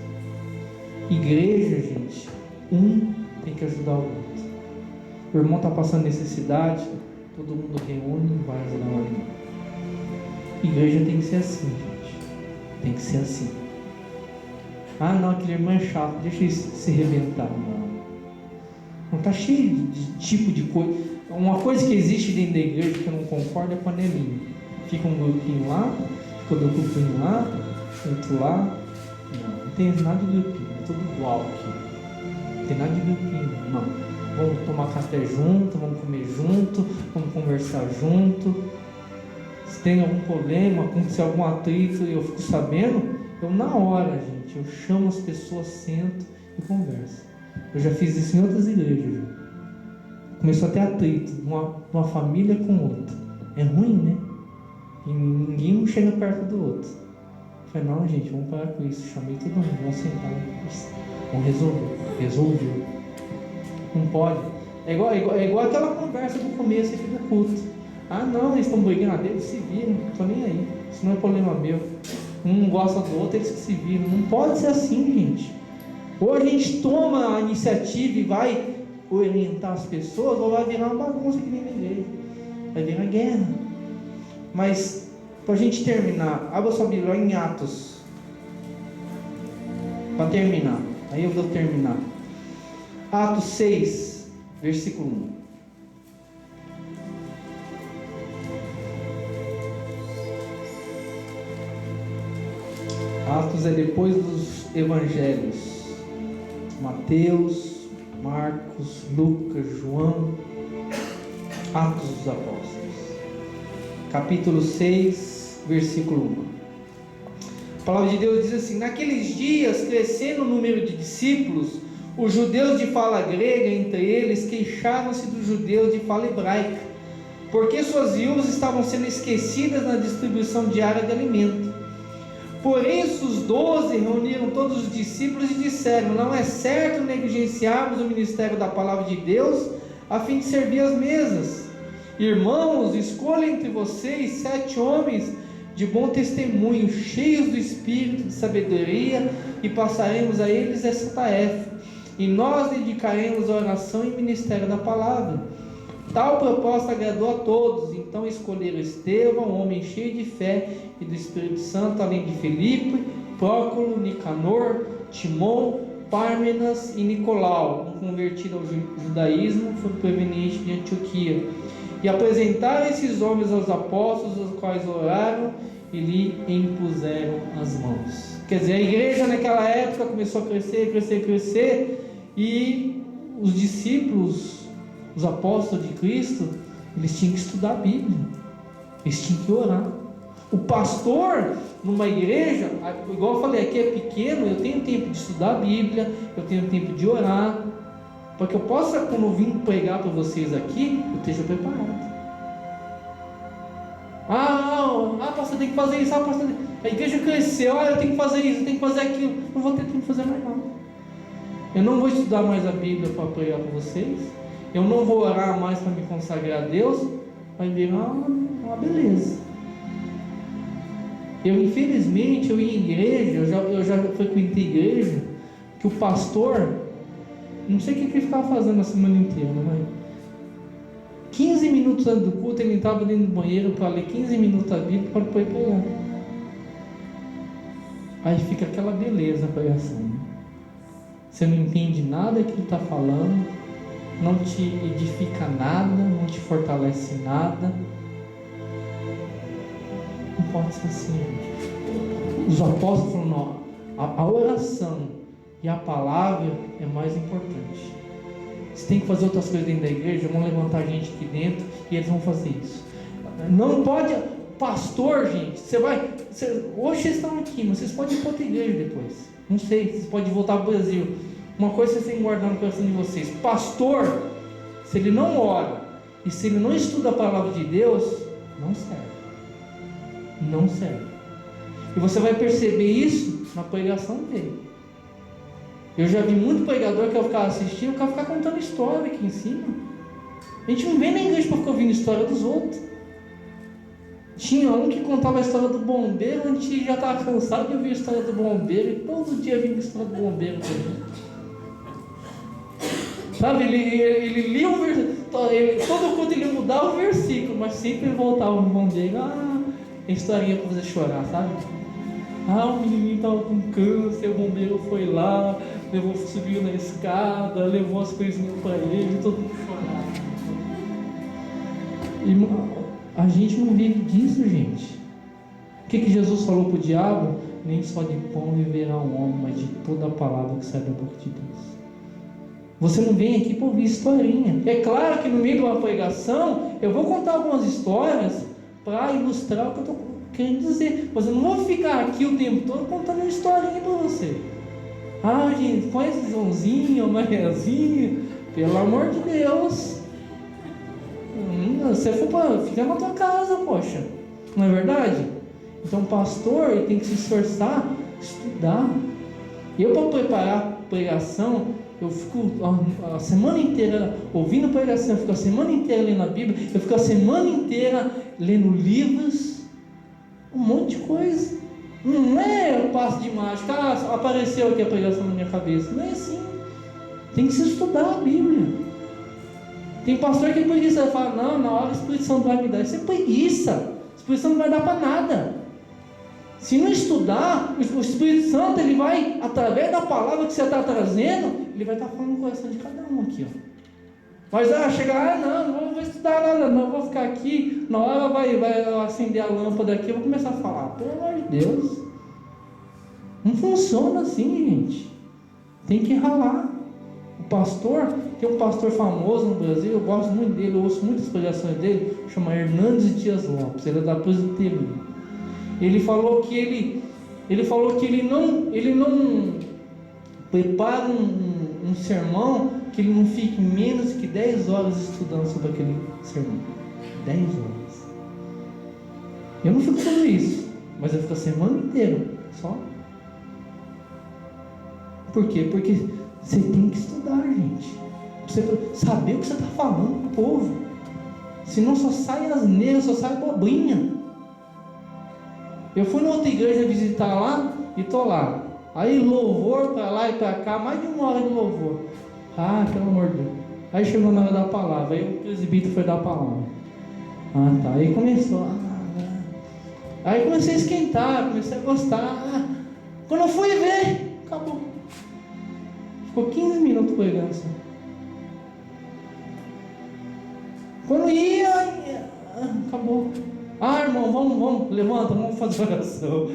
Igreja, gente, um tem que ajudar o outro. O irmão está passando necessidade, todo mundo reúne e vai ajudar o irmão. Igreja tem que ser assim, gente. Tem que ser assim. Ah, não, aquele irmão é chato, deixa ele se arrebentar. Não. Não está cheio de tipo de coisa. Uma coisa que existe dentro da igreja que eu não concordo é panelinha. Fica um grupinho lá, fica outro grupinho lá, outro lá. Não tem nada de grupinho, é tudo igual aqui. Não tem nada de grupinho, não. Vamos tomar café junto, vamos comer junto, vamos conversar junto. Se tem algum problema, acontecer algum atrito e eu fico sabendo, eu na hora, gente, eu chamo as pessoas, sento e converso. Eu já fiz isso em outras igrejas. Começou a ter atrito, uma família com outra. É ruim, né? E ninguém chega perto do outro. Eu falei, não, gente, vamos parar com isso. Chamei todo mundo, vamos sentar, vamos resolver. Resolveu. Não pode. É igual aquela conversa do começo aqui do culto. Ah, não, eles estão brigando, eles se viram, não estou nem aí. Isso não é problema meu. Um não gosta do outro, eles que se viram. Não pode ser assim, gente. Ou a gente toma a iniciativa e vai orientar as pessoas, ou vai virar uma bagunça que nem na igreja. Vai virar guerra. Mas, para a gente terminar, abra sua Bíblia em Atos. Para terminar. Aí eu vou terminar. Atos 6, versículo 1. Atos é depois dos evangelhos. Mateus, Marcos, Lucas, João. Atos dos Apóstolos. Capítulo 6, versículo 1. A palavra de Deus diz assim: naqueles dias, crescendo o número de discípulos, os judeus de fala grega entre eles queixavam-se dos judeus de fala hebraica, porque suas viúvas estavam sendo esquecidas na distribuição diária de alimento. Por isso os 12 reuniram todos os discípulos e disseram: não é certo negligenciarmos o ministério da palavra de Deus a fim de servir as mesas. Irmãos, escolha entre vocês 7 homens de bom testemunho, cheios do espírito de sabedoria, e passaremos a eles essa tarefa, e nós dedicaremos a oração e ministério da palavra. Tal proposta agradou a todos. Então escolheram Estevão, homem cheio de fé e do Espírito Santo, além de Felipe, Prócolo, Nicanor, Timon, Pármenas e Nicolau, um convertido ao judaísmo, foi proveniente de Antioquia. E apresentaram esses homens aos apóstolos, os quais oraram e lhe impuseram as mãos. Quer dizer, a igreja naquela época começou a crescer, e os discípulos, os apóstolos de Cristo, eles tinham que estudar a Bíblia, eles tinham que orar. O pastor numa igreja, igual eu falei, aqui é pequeno, eu tenho tempo de estudar a Bíblia, eu tenho tempo de orar, para que eu possa, quando eu vim pregar para vocês aqui, eu esteja preparado. Pastor, tem que fazer isso, pastor, a igreja cresceu, eu tenho que fazer isso, eu tenho que fazer aquilo, não vou ter tempo de fazer mais nada. Eu não vou estudar mais a Bíblia para pregar para vocês, eu não vou orar mais para me consagrar a Deus, vai virar uma beleza. Infelizmente, eu ia em igreja, eu já frequentei igreja, que o pastor, não sei o que ele ficava fazendo a semana inteira, mas 15 minutos antes do culto, ele entrava dentro do banheiro para ler 15 minutos a Bíblia para depois pregar. Aí fica aquela beleza a pregação, né? Você não entende nada que ele está falando, não te edifica nada, não te fortalece nada. Não pode ser assim, gente. Os apóstolos falaram: não, a oração e a palavra é mais importante. Você tem que fazer outras coisas dentro da igreja, vão levantar gente aqui dentro e eles vão fazer isso. Não pode, pastor, gente, hoje vocês estão aqui, mas vocês podem ir para outra igreja depois. Não sei, vocês podem voltar para o Brasil. Uma coisa vocês têm que guardar no coração de vocês: pastor, se ele não ora e se ele não estuda a palavra de Deus, não serve. Não serve. E você vai perceber isso na pregação dele. Eu já vi muito pregador que eu ficava assistindo, o cara ficar contando história aqui em cima. A gente não vem na igreja para ficar ouvindo a história dos outros. Tinha um que contava a história do bombeiro, a gente já estava cansado de ouvir a história do bombeiro, e todo dia vinha a história do bombeiro também. Sabe, ele lia o versículo, todo quanto ele mudava o versículo, mas sempre ele voltava no bombeiro. A historinha para você chorar, sabe? O menininho estava com câncer, o bombeiro foi lá, subiu na escada, levou as coisinhas para ele, todo mundo chorava. Irmão, a gente não vive disso, gente. O que Jesus falou para o diabo? Nem só de pão viverá um homem, mas de toda a palavra que sai da boca de Deus. Você não vem aqui para ouvir historinha. É claro que no meio de uma pregação eu vou contar algumas histórias para ilustrar o que eu estou querendo dizer. Mas eu não vou ficar aqui o tempo todo contando uma historinha para você. Ah, gente, põe Joãozinho, Mariazinha, pelo amor de Deus. Você fica na tua casa, poxa. Não é verdade? Então o pastor ele tem que se esforçar, estudar. Eu, para preparar a pregação, eu fico a semana inteira ouvindo pregação, eu fico a semana inteira lendo a Bíblia, eu fico a semana inteira lendo livros, um monte de coisa. Não é passo de mágica, apareceu aqui a pregação na minha cabeça. Não é assim. Tem que se estudar a Bíblia. Tem pastor que é preguiça, ele fala, não, na hora o Espírito Santo vai me dar. Isso é preguiça. O Espírito Santo não vai dar para nada. Se não estudar, o Espírito Santo ele vai, através da palavra que você está trazendo, ele vai estar falando no coração de cada um aqui, ó. Mas chega lá, não vou estudar nada, não, vou ficar aqui, na hora vai acender a lâmpada aqui, eu vou começar a falar, pelo amor de Deus. Não funciona assim, gente. Tem que ralar. O pastor, tem um pastor famoso no Brasil, eu gosto muito dele, eu ouço muitas pregações dele, chama Hernandes Dias Lopes, ele é da Presbiteriana. Ele falou que ele não prepara um sermão que ele não fique menos que 10 horas estudando sobre aquele sermão. 10 horas. Eu não fico fazendo isso, mas eu fico a semana inteira só. Por quê? Porque você tem que estudar, gente. Você saber o que você está falando para o povo. Senão só sai asneira, só sai bobrinha. Eu fui numa outra igreja visitar lá e tô lá. Aí louvor para lá e para cá, mais de 1 hora de louvor. Pelo amor de Deus. Aí chegou na hora da palavra, aí o presbítero foi dar a palavra. Tá. Aí começou. Aí comecei a esquentar, comecei a gostar. Quando eu fui ver, acabou. Ficou 15 minutos pregando assim. Quando ia, acabou. Irmão, vamos, levanta, vamos fazer oração. Eu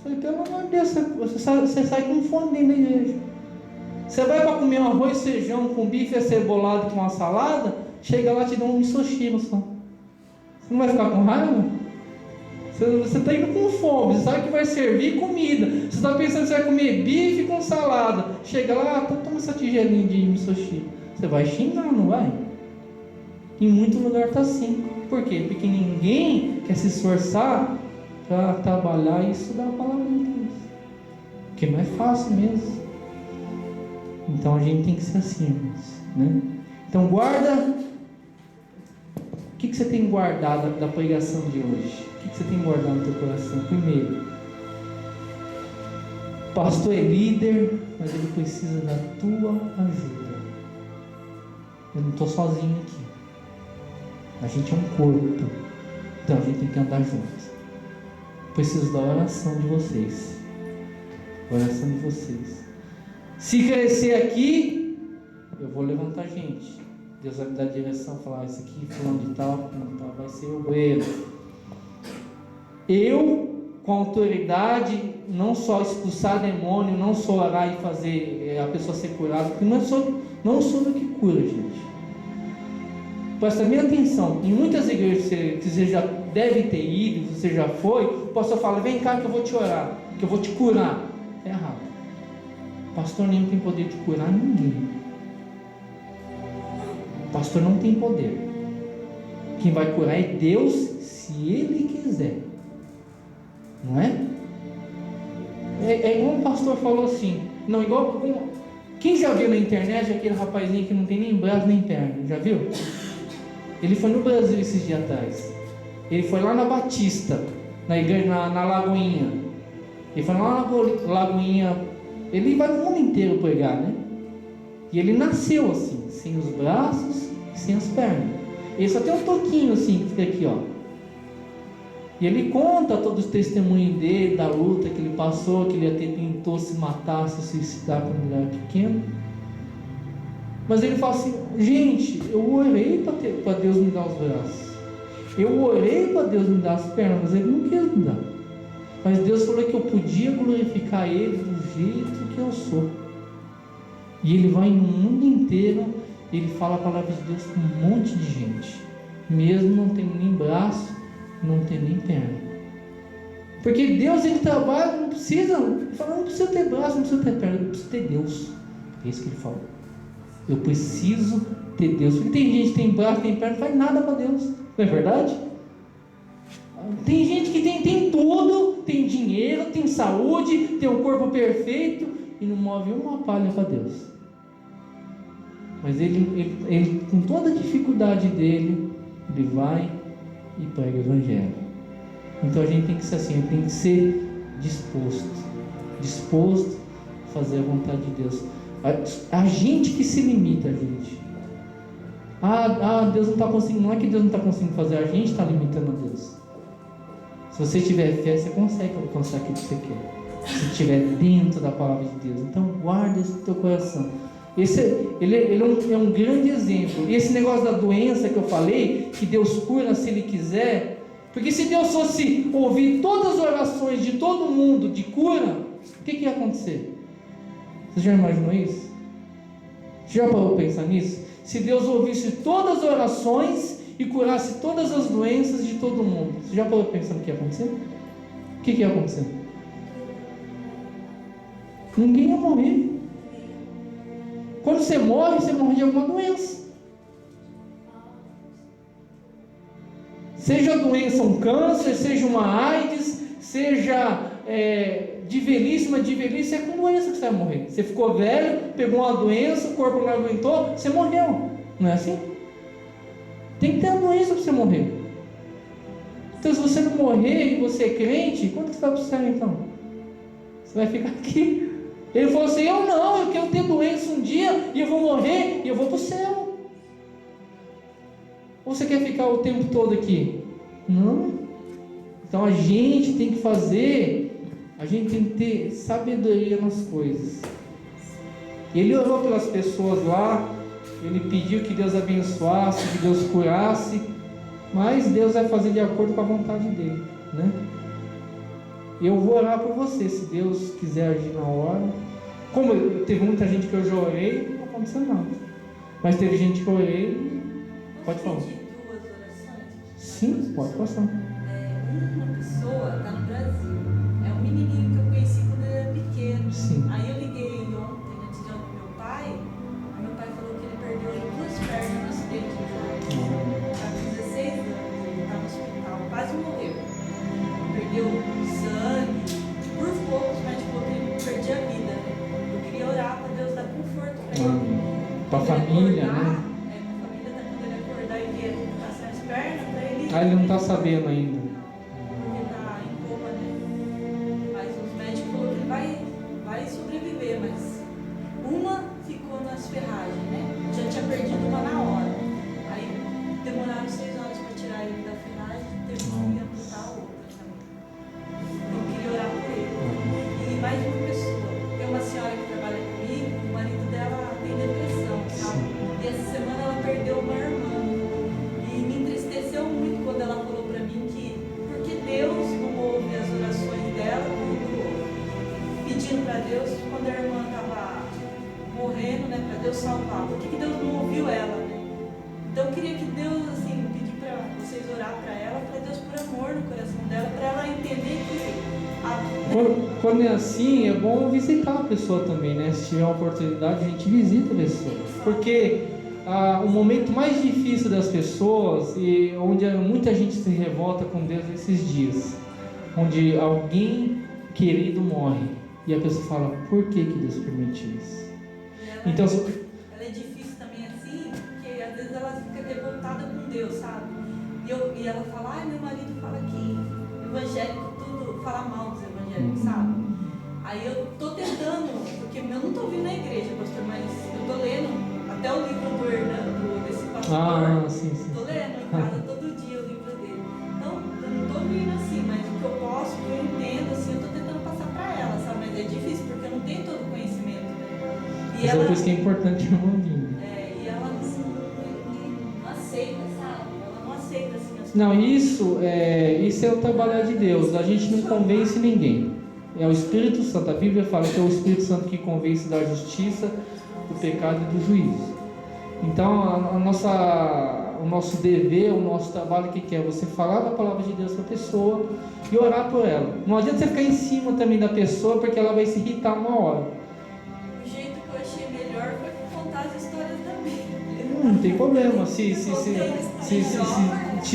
falei, pelo amor de Deus, você sai com fome dentro da igreja. Você vai para comer um arroz, feijão com bife acebolado com uma salada, chega lá e te dá um misoshiro só. Você não vai ficar com raiva? Você está indo com fome, você sabe que vai servir comida. Você está pensando que você vai comer bife com salada. Chega lá, toma essa tigelinha de misoshiro. Você vai xingar, não vai? Em muito lugar está assim. Por quê? Porque ninguém quer se esforçar para trabalhar e estudar a palavra de Deus. Porque não é fácil mesmo. Então a gente tem que ser assim, né? Então guarda. O que você tem guardado da pregação de hoje? O que você tem guardado no teu coração? Primeiro, o pastor é líder, mas ele precisa da tua ajuda. Eu não estou sozinho aqui. A gente é um corpo, então a gente tem que andar junto. Preciso da oração de vocês. Oração de vocês. Se crescer aqui, eu vou levantar gente. Deus vai me dar direção, falar isso aqui, fulano de tal, vai ser o obreiro. Eu, com autoridade, não só expulsar demônio, não só orar e fazer a pessoa ser curada, porque não sou eu que cura, gente. Presta bem atenção, em muitas igrejas que você já deve ter ido, você já foi, o pastor fala, vem cá que eu vou te orar, que eu vou te curar. É errado. O pastor nem tem poder de curar ninguém. O pastor não tem poder. Quem vai curar é Deus, se Ele quiser. Não é? É igual um pastor falou assim, não, igual, quem já viu na internet aquele rapazinho que não tem nem braço nem perna, já viu? Ele foi no Brasil esses dias atrás. Ele foi lá na Batista, na igreja, na Lagoinha. Ele foi lá na Lagoinha. Ele vai no mundo inteiro pregar, né? E ele nasceu assim, sem os braços e sem as pernas. Ele só tem um toquinho assim, que fica aqui, ó. E ele conta todo o testemunho dele, da luta que ele passou, que ele até tentou se matar, se suicidar quando ele era pequeno. Mas ele fala assim: gente, eu orei para Deus me dar os braços, eu orei para Deus me dar as pernas, mas ele não quis me dar. Mas Deus falou que eu podia glorificar Ele do jeito que eu sou. E ele vai no mundo inteiro, ele fala a palavra de Deus com um monte de gente, mesmo não tendo nem braço, não tendo nem perna. Porque Deus, ele trabalha, não precisa, ele fala, não precisa ter braço, não precisa ter perna, eu preciso ter Deus. É isso que ele fala. Eu preciso ter Deus. Porque tem gente que tem braço, tem perna, não faz nada para Deus. Não é verdade? Tem gente que tem tudo, tem dinheiro, tem saúde, tem um corpo perfeito e não move uma palha para Deus. Mas ele, com toda a dificuldade dele, ele vai e prega o Evangelho. Então a gente tem que ser assim, tem que ser disposto a fazer a vontade de Deus. A gente que se limita, gente. Deus não está conseguindo. Não é que Deus não está conseguindo fazer, a gente está limitando a Deus. Se você tiver fé, você consegue alcançar aquilo que você quer. Se estiver dentro da palavra de Deus. Então guarda isso no teu coração. Ele é um grande exemplo. E esse negócio da doença que eu falei, que Deus cura se Ele quiser. Porque se Deus fosse ouvir todas as orações de todo mundo de cura, o que ia acontecer? Você já imaginou isso? Você já parou para pensar nisso? Se Deus ouvisse todas as orações e curasse todas as doenças de todo mundo, você já parou para pensar no que ia acontecer? O que ia acontecer? Ninguém ia morrer. Quando você morre de alguma doença. Seja a doença um câncer, seja uma AIDS, seja de velhice, é com doença que você vai morrer. Você ficou velho, pegou uma doença, o corpo não aguentou, você morreu. Não é assim? Tem que ter uma doença para você morrer. Então, se você não morrer e você é crente, quando você vai para o céu então? Você vai ficar aqui. Ele falou assim: eu quero ter doença um dia e eu vou morrer e eu vou para o céu. Ou você quer ficar o tempo todo aqui? Não. Então a gente tem que ter sabedoria nas coisas. Ele orou pelas pessoas lá, ele pediu que Deus abençoasse, que Deus curasse, mas Deus vai fazer de acordo com a vontade dele, né? Eu vou orar por você, se Deus quiser agir na hora. Como teve muita gente que eu já orei, não aconteceu nada. Mas teve gente que eu orei. Pode falar. Duas orações? Sim, pode passar. Uma pessoa está no Brasil. É um menininho que eu conheci quando ele era pequeno. Sim. Aí eu liguei ontem, antes de ontem, meu pai. Aí meu pai falou que ele perdeu duas pernas no acidente de jogo. Há 16 anos ele está no hospital, quase morreu. Perdeu sangue, por poucos, mas de pouco ele perdia a vida, né? Eu queria orar para Deus dar conforto para ele. Para a família, né? Ele não está sabendo ainda. Porque está em coma, né? Mas os médicos falaram que ele vai sobreviver, mas uma ficou nas ferragens, né? Já tinha perdido uma na hora. Aí demoraram 6 horas para tirar ele da ferragem e teve que amputar a outra também. Eu queria orar por ele. E mais uma pessoa. Tem uma senhora que trabalha comigo, o marido dela tem depressão, sabe? E essa semana ela perdeu uma irmã. Muito quando ela falou para mim que porque Deus não ouve as orações dela, pedindo para Deus quando a irmã estava morrendo, né, para Deus salvar, por que Deus não ouviu ela, né? Então eu queria que Deus, assim, pedir para vocês orar para ela, para Deus por amor no coração dela, para ela entender que quando é assim, é bom visitar a pessoa também, né? Se tiver uma oportunidade, a gente visita a pessoa, porque o momento mais difícil das pessoas e onde muita gente se revolta com Deus esses dias, onde alguém querido morre e a pessoa fala: por que Deus permitiu isso? Então, ela é difícil também assim, porque às vezes ela fica revoltada com Deus, sabe? E ela fala: meu marido fala que evangélico tudo fala mal dos evangélicos, sabe? Aí eu tô tentando, porque eu não tô vindo na igreja, pastor, mas eu tô lendo até o livro do Hernando, desse pastor. Sim. Estou lendo em casa todo dia o livro dele. Então, eu não estou vindo assim, E Mas ela, é por isso que é importante o irmão vir. e ela não aceita, sabe? Ela não aceita assim as Não, coisas. isso é o trabalhar de Deus. A gente não convence ninguém. É o Espírito Santo. A Bíblia fala que é o Espírito Santo que convence da justiça, do pecado e do juízo. Então, o nosso dever, o nosso trabalho, o que é? Você falar da palavra de Deus para a pessoa e orar por ela. Não adianta você ficar em cima também da pessoa, porque ela vai se irritar uma hora. O jeito que eu achei melhor foi contar as histórias da Bíblia. Não tem problema. Se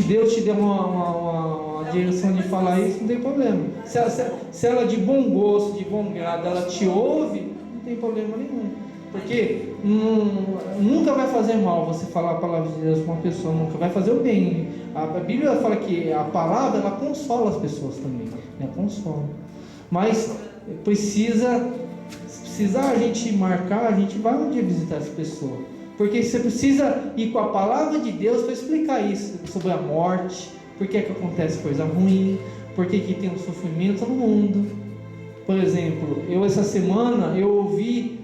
Deus te deu uma direção de falar isso, não tem problema. Se ela de bom gosto, de bom grado, ela te ouve, não tem problema nenhum. Porque nunca vai fazer mal você falar a palavra de Deus para uma pessoa, nunca vai fazer o bem. A Bíblia fala que a palavra, ela consola as pessoas também, né? Consola. Mas precisa a gente marcar, a gente vai um dia visitar essa pessoa. Porque você precisa ir com a palavra de Deus para explicar isso, sobre a morte, por que acontece coisa ruim, por que tem um sofrimento no mundo. Por exemplo, essa semana eu ouvi,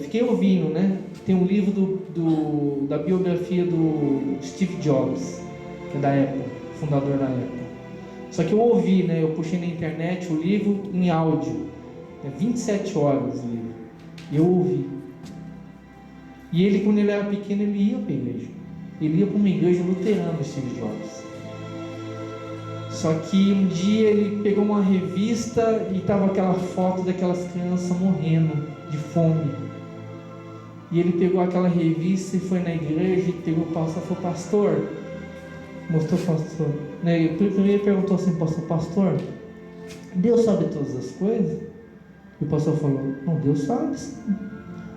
fiquei ouvindo, né? Tem um livro da biografia do Steve Jobs, que é da Apple, fundador da Apple. Só que eu ouvi, né? Eu puxei na internet o livro em áudio, 27 horas o livro, eu ouvi. E ele, quando ele era pequeno, ele ia para a igreja. Ele ia para uma igreja luterana, Steve Jobs. Só que um dia ele pegou uma revista e estava aquela foto daquelas crianças morrendo de fome. E ele pegou aquela revista e foi na igreja e pegou o pastor e falou: pastor, mostrou o pastor. Primeiro ele perguntou assim: pastor, Deus sabe todas as coisas? E o pastor falou: não, Deus sabe sim.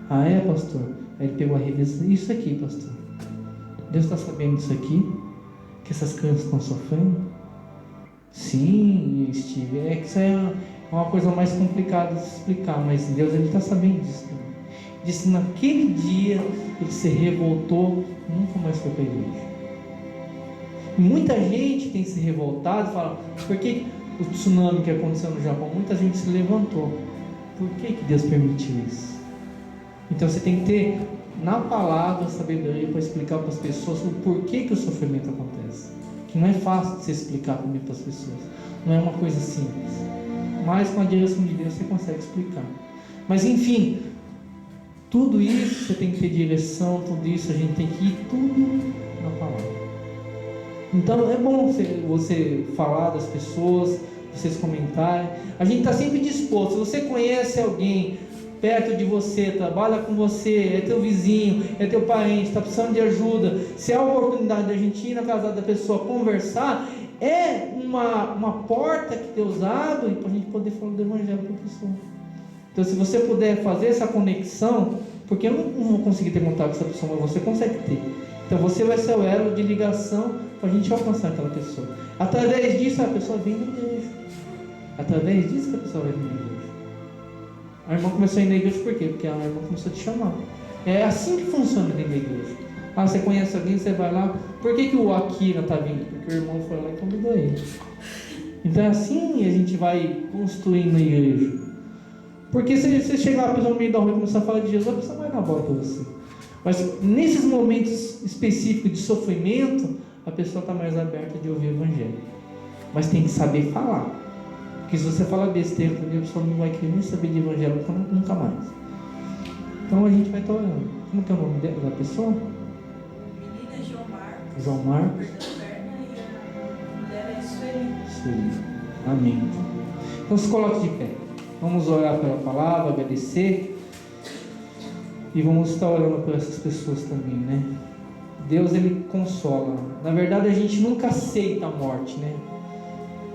Ah, é, pastor? Aí ele pegou a revista: isso aqui, pastor, Deus está sabendo disso aqui? Que essas crianças estão sofrendo? Sim, Steve, que isso é uma coisa mais complicada de explicar, mas Deus está sabendo disso também. Disse: naquele dia ele se revoltou, nunca mais foi para a igreja. E muita gente tem se revoltado e fala: por que o tsunami que aconteceu no Japão? Muita gente se levantou. Por que Deus permitiu isso? Então você tem que ter na palavra sabedoria para explicar para as pessoas o porquê que o sofrimento acontece. Que não é fácil de você explicar também para as pessoas. Não é uma coisa simples. Mas com a direção de Deus você consegue explicar. Mas enfim, tudo isso você tem que ter direção, tudo isso a gente tem que ir tudo na palavra. Então é bom você falar das pessoas, vocês comentarem. A gente está sempre disposto. Se você conhece alguém perto de você, trabalha com você, é teu vizinho, é teu parente, está precisando de ajuda, se há oportunidade da gente ir na casa da pessoa conversar, é uma porta que Deus abre para a gente poder falar do Evangelho para a pessoa. Então, se você puder fazer essa conexão, porque eu não vou conseguir ter contato com essa pessoa, mas você consegue ter. Então, você vai ser o elo de ligação para a gente alcançar aquela pessoa. Através disso, a pessoa vem na igreja. Através disso que a pessoa vai vir na igreja. A irmã começou a ir na igreja por quê? Porque a irmã começou a te chamar. É assim que funciona dentro da igreja. Você conhece alguém, você vai lá. Por que o Akira está vindo? Porque o irmão foi lá e convidou ele. Então é assim a gente vai construindo a igreja. Porque se você chegar lá, a pessoa no meio da rua e começar a falar de Jesus, a pessoa vai dar bola para você. Mas nesses momentos específicos de sofrimento, a pessoa está mais aberta de ouvir o Evangelho. Mas tem que saber falar. Porque se você falar besteira, a pessoa não vai querer nem saber de Evangelho nunca mais. Então a gente vai estar orando. Como que é o nome da pessoa? Menina João Marcos. João Marcos. E a mulher é Sueli. Amém. Então se coloque de pé. Vamos orar pela palavra, agradecer. E vamos estar orando por essas pessoas também, né? Deus, Ele consola. Na verdade, a gente nunca aceita a morte, né?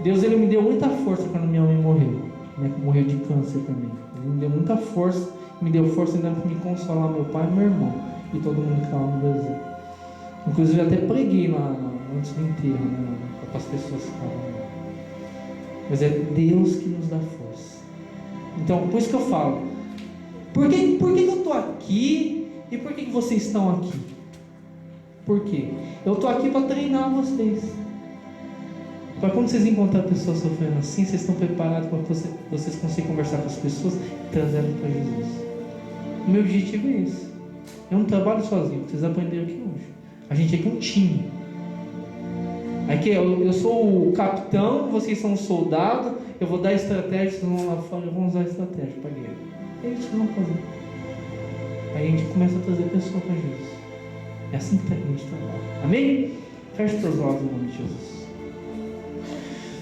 Deus, Ele me deu muita força quando minha mãe morreu, né? Morreu de câncer também. Ele me deu muita força, me deu força ainda para me consolar, meu pai e meu irmão, e todo mundo que estava no Brasil. Inclusive, eu até preguei lá antes do enterro, né? Para as pessoas que estavam lá. Mas é Deus que nos dá força. Então, por isso que eu falo, por que eu estou aqui e por que vocês estão aqui? Por quê? Eu estou aqui para treinar vocês. Para quando vocês encontrarem pessoas sofrendo assim, vocês estão preparados para vocês conseguirem conversar com as pessoas e trazer elas para Jesus. O meu objetivo é esse. Eu não trabalho sozinho, vocês aprenderam aqui hoje. A gente aqui é um time. Aqui eu sou o capitão, vocês são o soldado, eu vou dar estratégia, vocês vão lá fora, vão usar estratégia para a guerra. É isso que vão fazer. Aí a gente começa a trazer pessoas para Jesus. É assim que a gente trabalha. Amém? Feche seus olhos em nome de Jesus.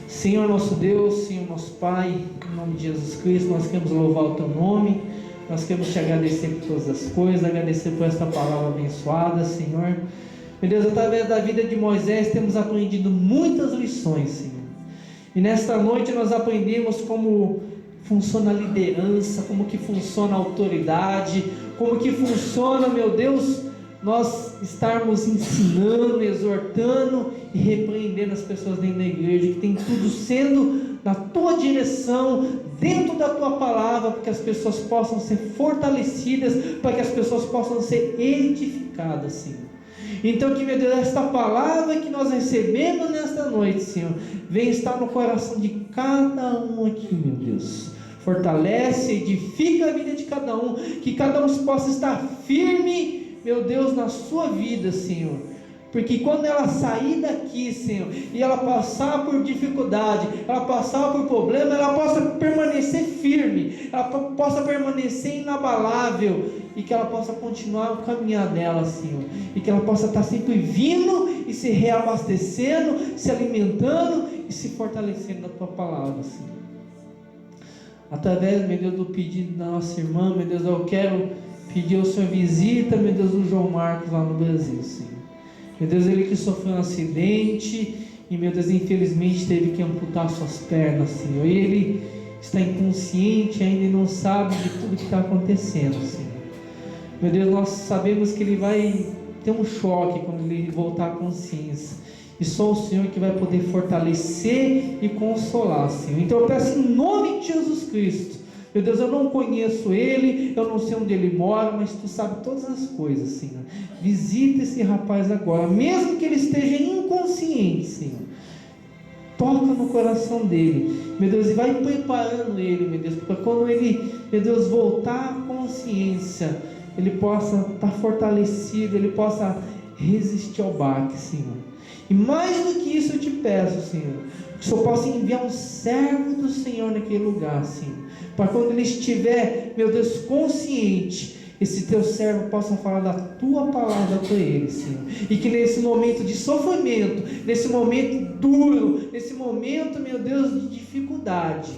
Senhor nosso Deus, Senhor nosso Pai, em nome de Jesus Cristo, nós queremos louvar o Teu nome, nós queremos Te agradecer por todas as coisas, agradecer por esta palavra abençoada, Senhor. Meu Deus, através da vida de Moisés temos aprendido muitas lições, Senhor. E nesta noite nós aprendemos como funciona a liderança, como que funciona a autoridade, como que funciona, meu Deus, nós estarmos ensinando, exortando e repreendendo as pessoas dentro da igreja, que tem tudo sendo na Tua direção, dentro da Tua palavra, para que as pessoas possam ser fortalecidas, para que as pessoas possam ser edificadas, Senhor. Então que, meu Deus, esta palavra que nós recebemos nesta noite, Senhor, venha estar no coração de cada um aqui, meu Deus. Fortalece, edifica a vida de cada um, que cada um possa estar firme, meu Deus, na sua vida, Senhor. Porque quando ela sair daqui, Senhor, e ela passar por dificuldade, ela passar por problema, ela possa permanecer firme, ela possa permanecer inabalável, e que ela possa continuar o caminhar dela, Senhor, e que ela possa estar sempre vindo e se reabastecendo, se alimentando e se fortalecendo na Tua palavra, Senhor. Através, meu Deus, do pedido da nossa irmã, meu Deus, eu quero pedir ao Senhor visita, meu Deus, o João Marcos lá no Brasil, Senhor. Meu Deus, ele que sofreu um acidente e, meu Deus, infelizmente teve que amputar suas pernas, Senhor. E ele está inconsciente ainda e não sabe de tudo que está acontecendo, Senhor. Meu Deus, nós sabemos que ele vai ter um choque quando ele voltar à consciência. E só o Senhor que vai poder fortalecer e consolar, Senhor. Então eu peço em nome de Jesus Cristo. Meu Deus, eu não conheço ele, eu não sei onde ele mora, mas Tu sabe todas as coisas, Senhor. Visita esse rapaz agora, mesmo que ele esteja inconsciente, Senhor. Toca no coração dele, meu Deus, e vai preparando ele, meu Deus, para quando ele, meu Deus, voltar à consciência, ele possa estar fortalecido, ele possa resistir ao baque, Senhor. E mais do que isso eu te peço, Senhor, que o Senhor possa enviar um servo do Senhor naquele lugar, Senhor, para quando ele estiver, meu Deus, consciente, esse Teu servo possa falar da Tua palavra para ele, Senhor, e que nesse momento de sofrimento, nesse momento duro, nesse momento, meu Deus, de dificuldade,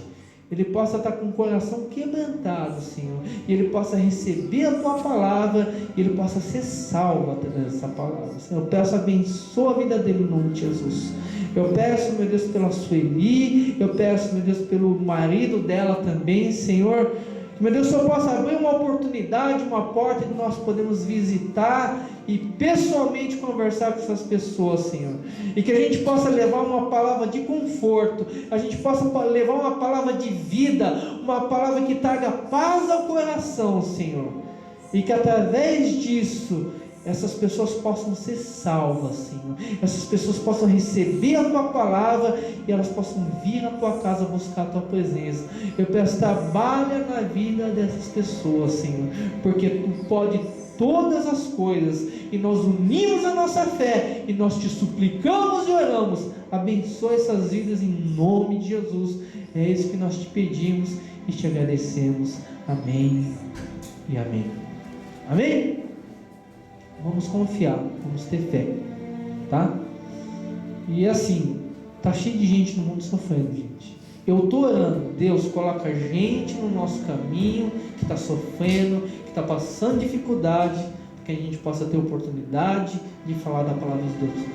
ele possa estar com o coração quebrantado, Senhor, e ele possa receber a Tua palavra, e ele possa ser salvo através dessa palavra, Senhor. Eu peço, abençoa a vida dele em nome de Jesus. Eu peço, meu Deus, pela Sueli, eu peço, meu Deus, pelo marido dela também, Senhor, que, meu Deus, o Senhor possa abrir uma oportunidade, uma porta que nós podemos visitar e pessoalmente conversar com essas pessoas, Senhor, e que a gente possa levar uma palavra de conforto, a gente possa levar uma palavra de vida, uma palavra que traga paz ao coração, Senhor, e que através disso essas pessoas possam ser salvas, Senhor, essas pessoas possam receber a Tua palavra e elas possam vir à Tua casa buscar a Tua presença. Eu peço, trabalha na vida dessas pessoas, Senhor, porque Tu pode todas as coisas, e nós unimos a nossa fé, e nós Te suplicamos e oramos, abençoa essas vidas em nome de Jesus. É isso que nós Te pedimos e Te agradecemos. Amém e amém. Amém? Vamos confiar, vamos ter fé, tá? E assim, tá cheio de gente no mundo sofrendo, gente. Eu estou orando, Deus coloca gente no nosso caminho, que está sofrendo, que está passando dificuldade, para que a gente possa ter oportunidade de falar da palavra de Deus.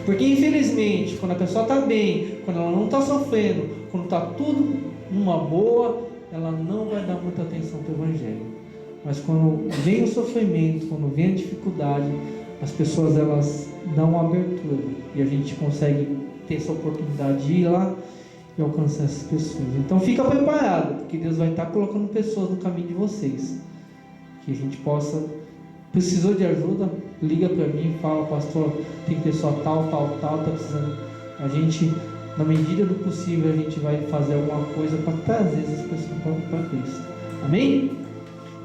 Porque infelizmente, quando a pessoa está bem, quando ela não está sofrendo, quando está tudo numa boa, ela não vai dar muita atenção para o Evangelho. Mas quando vem o sofrimento, quando vem a dificuldade, as pessoas elas dão uma abertura e a gente consegue ter essa oportunidade de ir lá e alcançar essas pessoas. Então fica preparado, porque Deus vai estar colocando pessoas no caminho de vocês, que a gente possa, precisou de ajuda, liga para mim, fala, pastor, tem pessoa tal, está precisando. A gente, na medida do possível, a gente vai fazer alguma coisa para trazer essas pessoas para Cristo. Amém?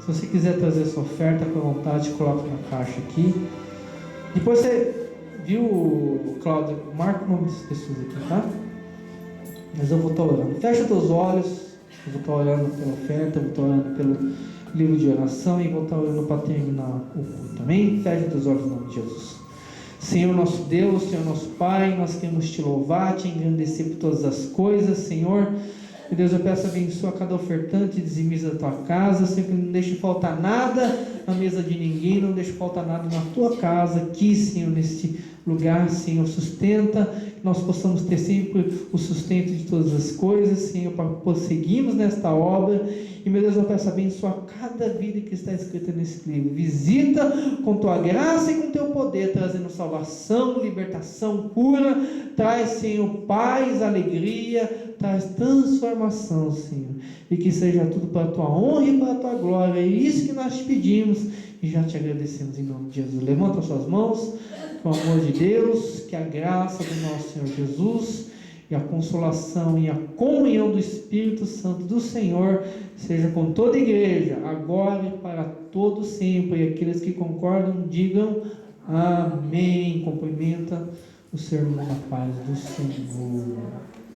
Se você quiser trazer sua oferta, com vontade, coloca na caixa aqui. Depois você viu, Cláudio, marca o nome das pessoas aqui, tá? Mas eu vou estar orando. Fecha os teus olhos. Eu vou estar orando pela oferta, eu vou estar orando pelo livro de oração e vou estar orando para terminar o culto. Amém? Fecha os teus olhos em nome de Jesus. Senhor nosso Deus, Senhor nosso Pai, nós queremos te louvar, te engrandecer por todas as coisas, Senhor. Meu Deus, eu peço abençoa cada ofertante, dizimiza a tua casa, Senhor, que não deixe faltar nada na mesa de ninguém, não deixe faltar nada na tua casa, aqui, Senhor, neste lugar, Senhor, sustenta, que nós possamos ter sempre o sustento de todas as coisas, Senhor, para prosseguirmos nesta obra. E, meu Deus, eu peço abençoa cada vida que está escrita nesse livro. Visita com tua graça e com teu poder, trazendo salvação, libertação, cura. Traz, Senhor, paz, alegria, traz transformação, Senhor. E que seja tudo para a tua honra e para a tua glória. É isso que nós te pedimos e já te agradecemos em nome de Jesus. Levanta as suas mãos, com o amor de Deus, que a graça do nosso Senhor Jesus e a consolação e a comunhão do Espírito Santo do Senhor seja com toda a igreja, agora e para todo sempre. E aqueles que concordam, digam amém. Cumprimenta o sermão da paz do Senhor.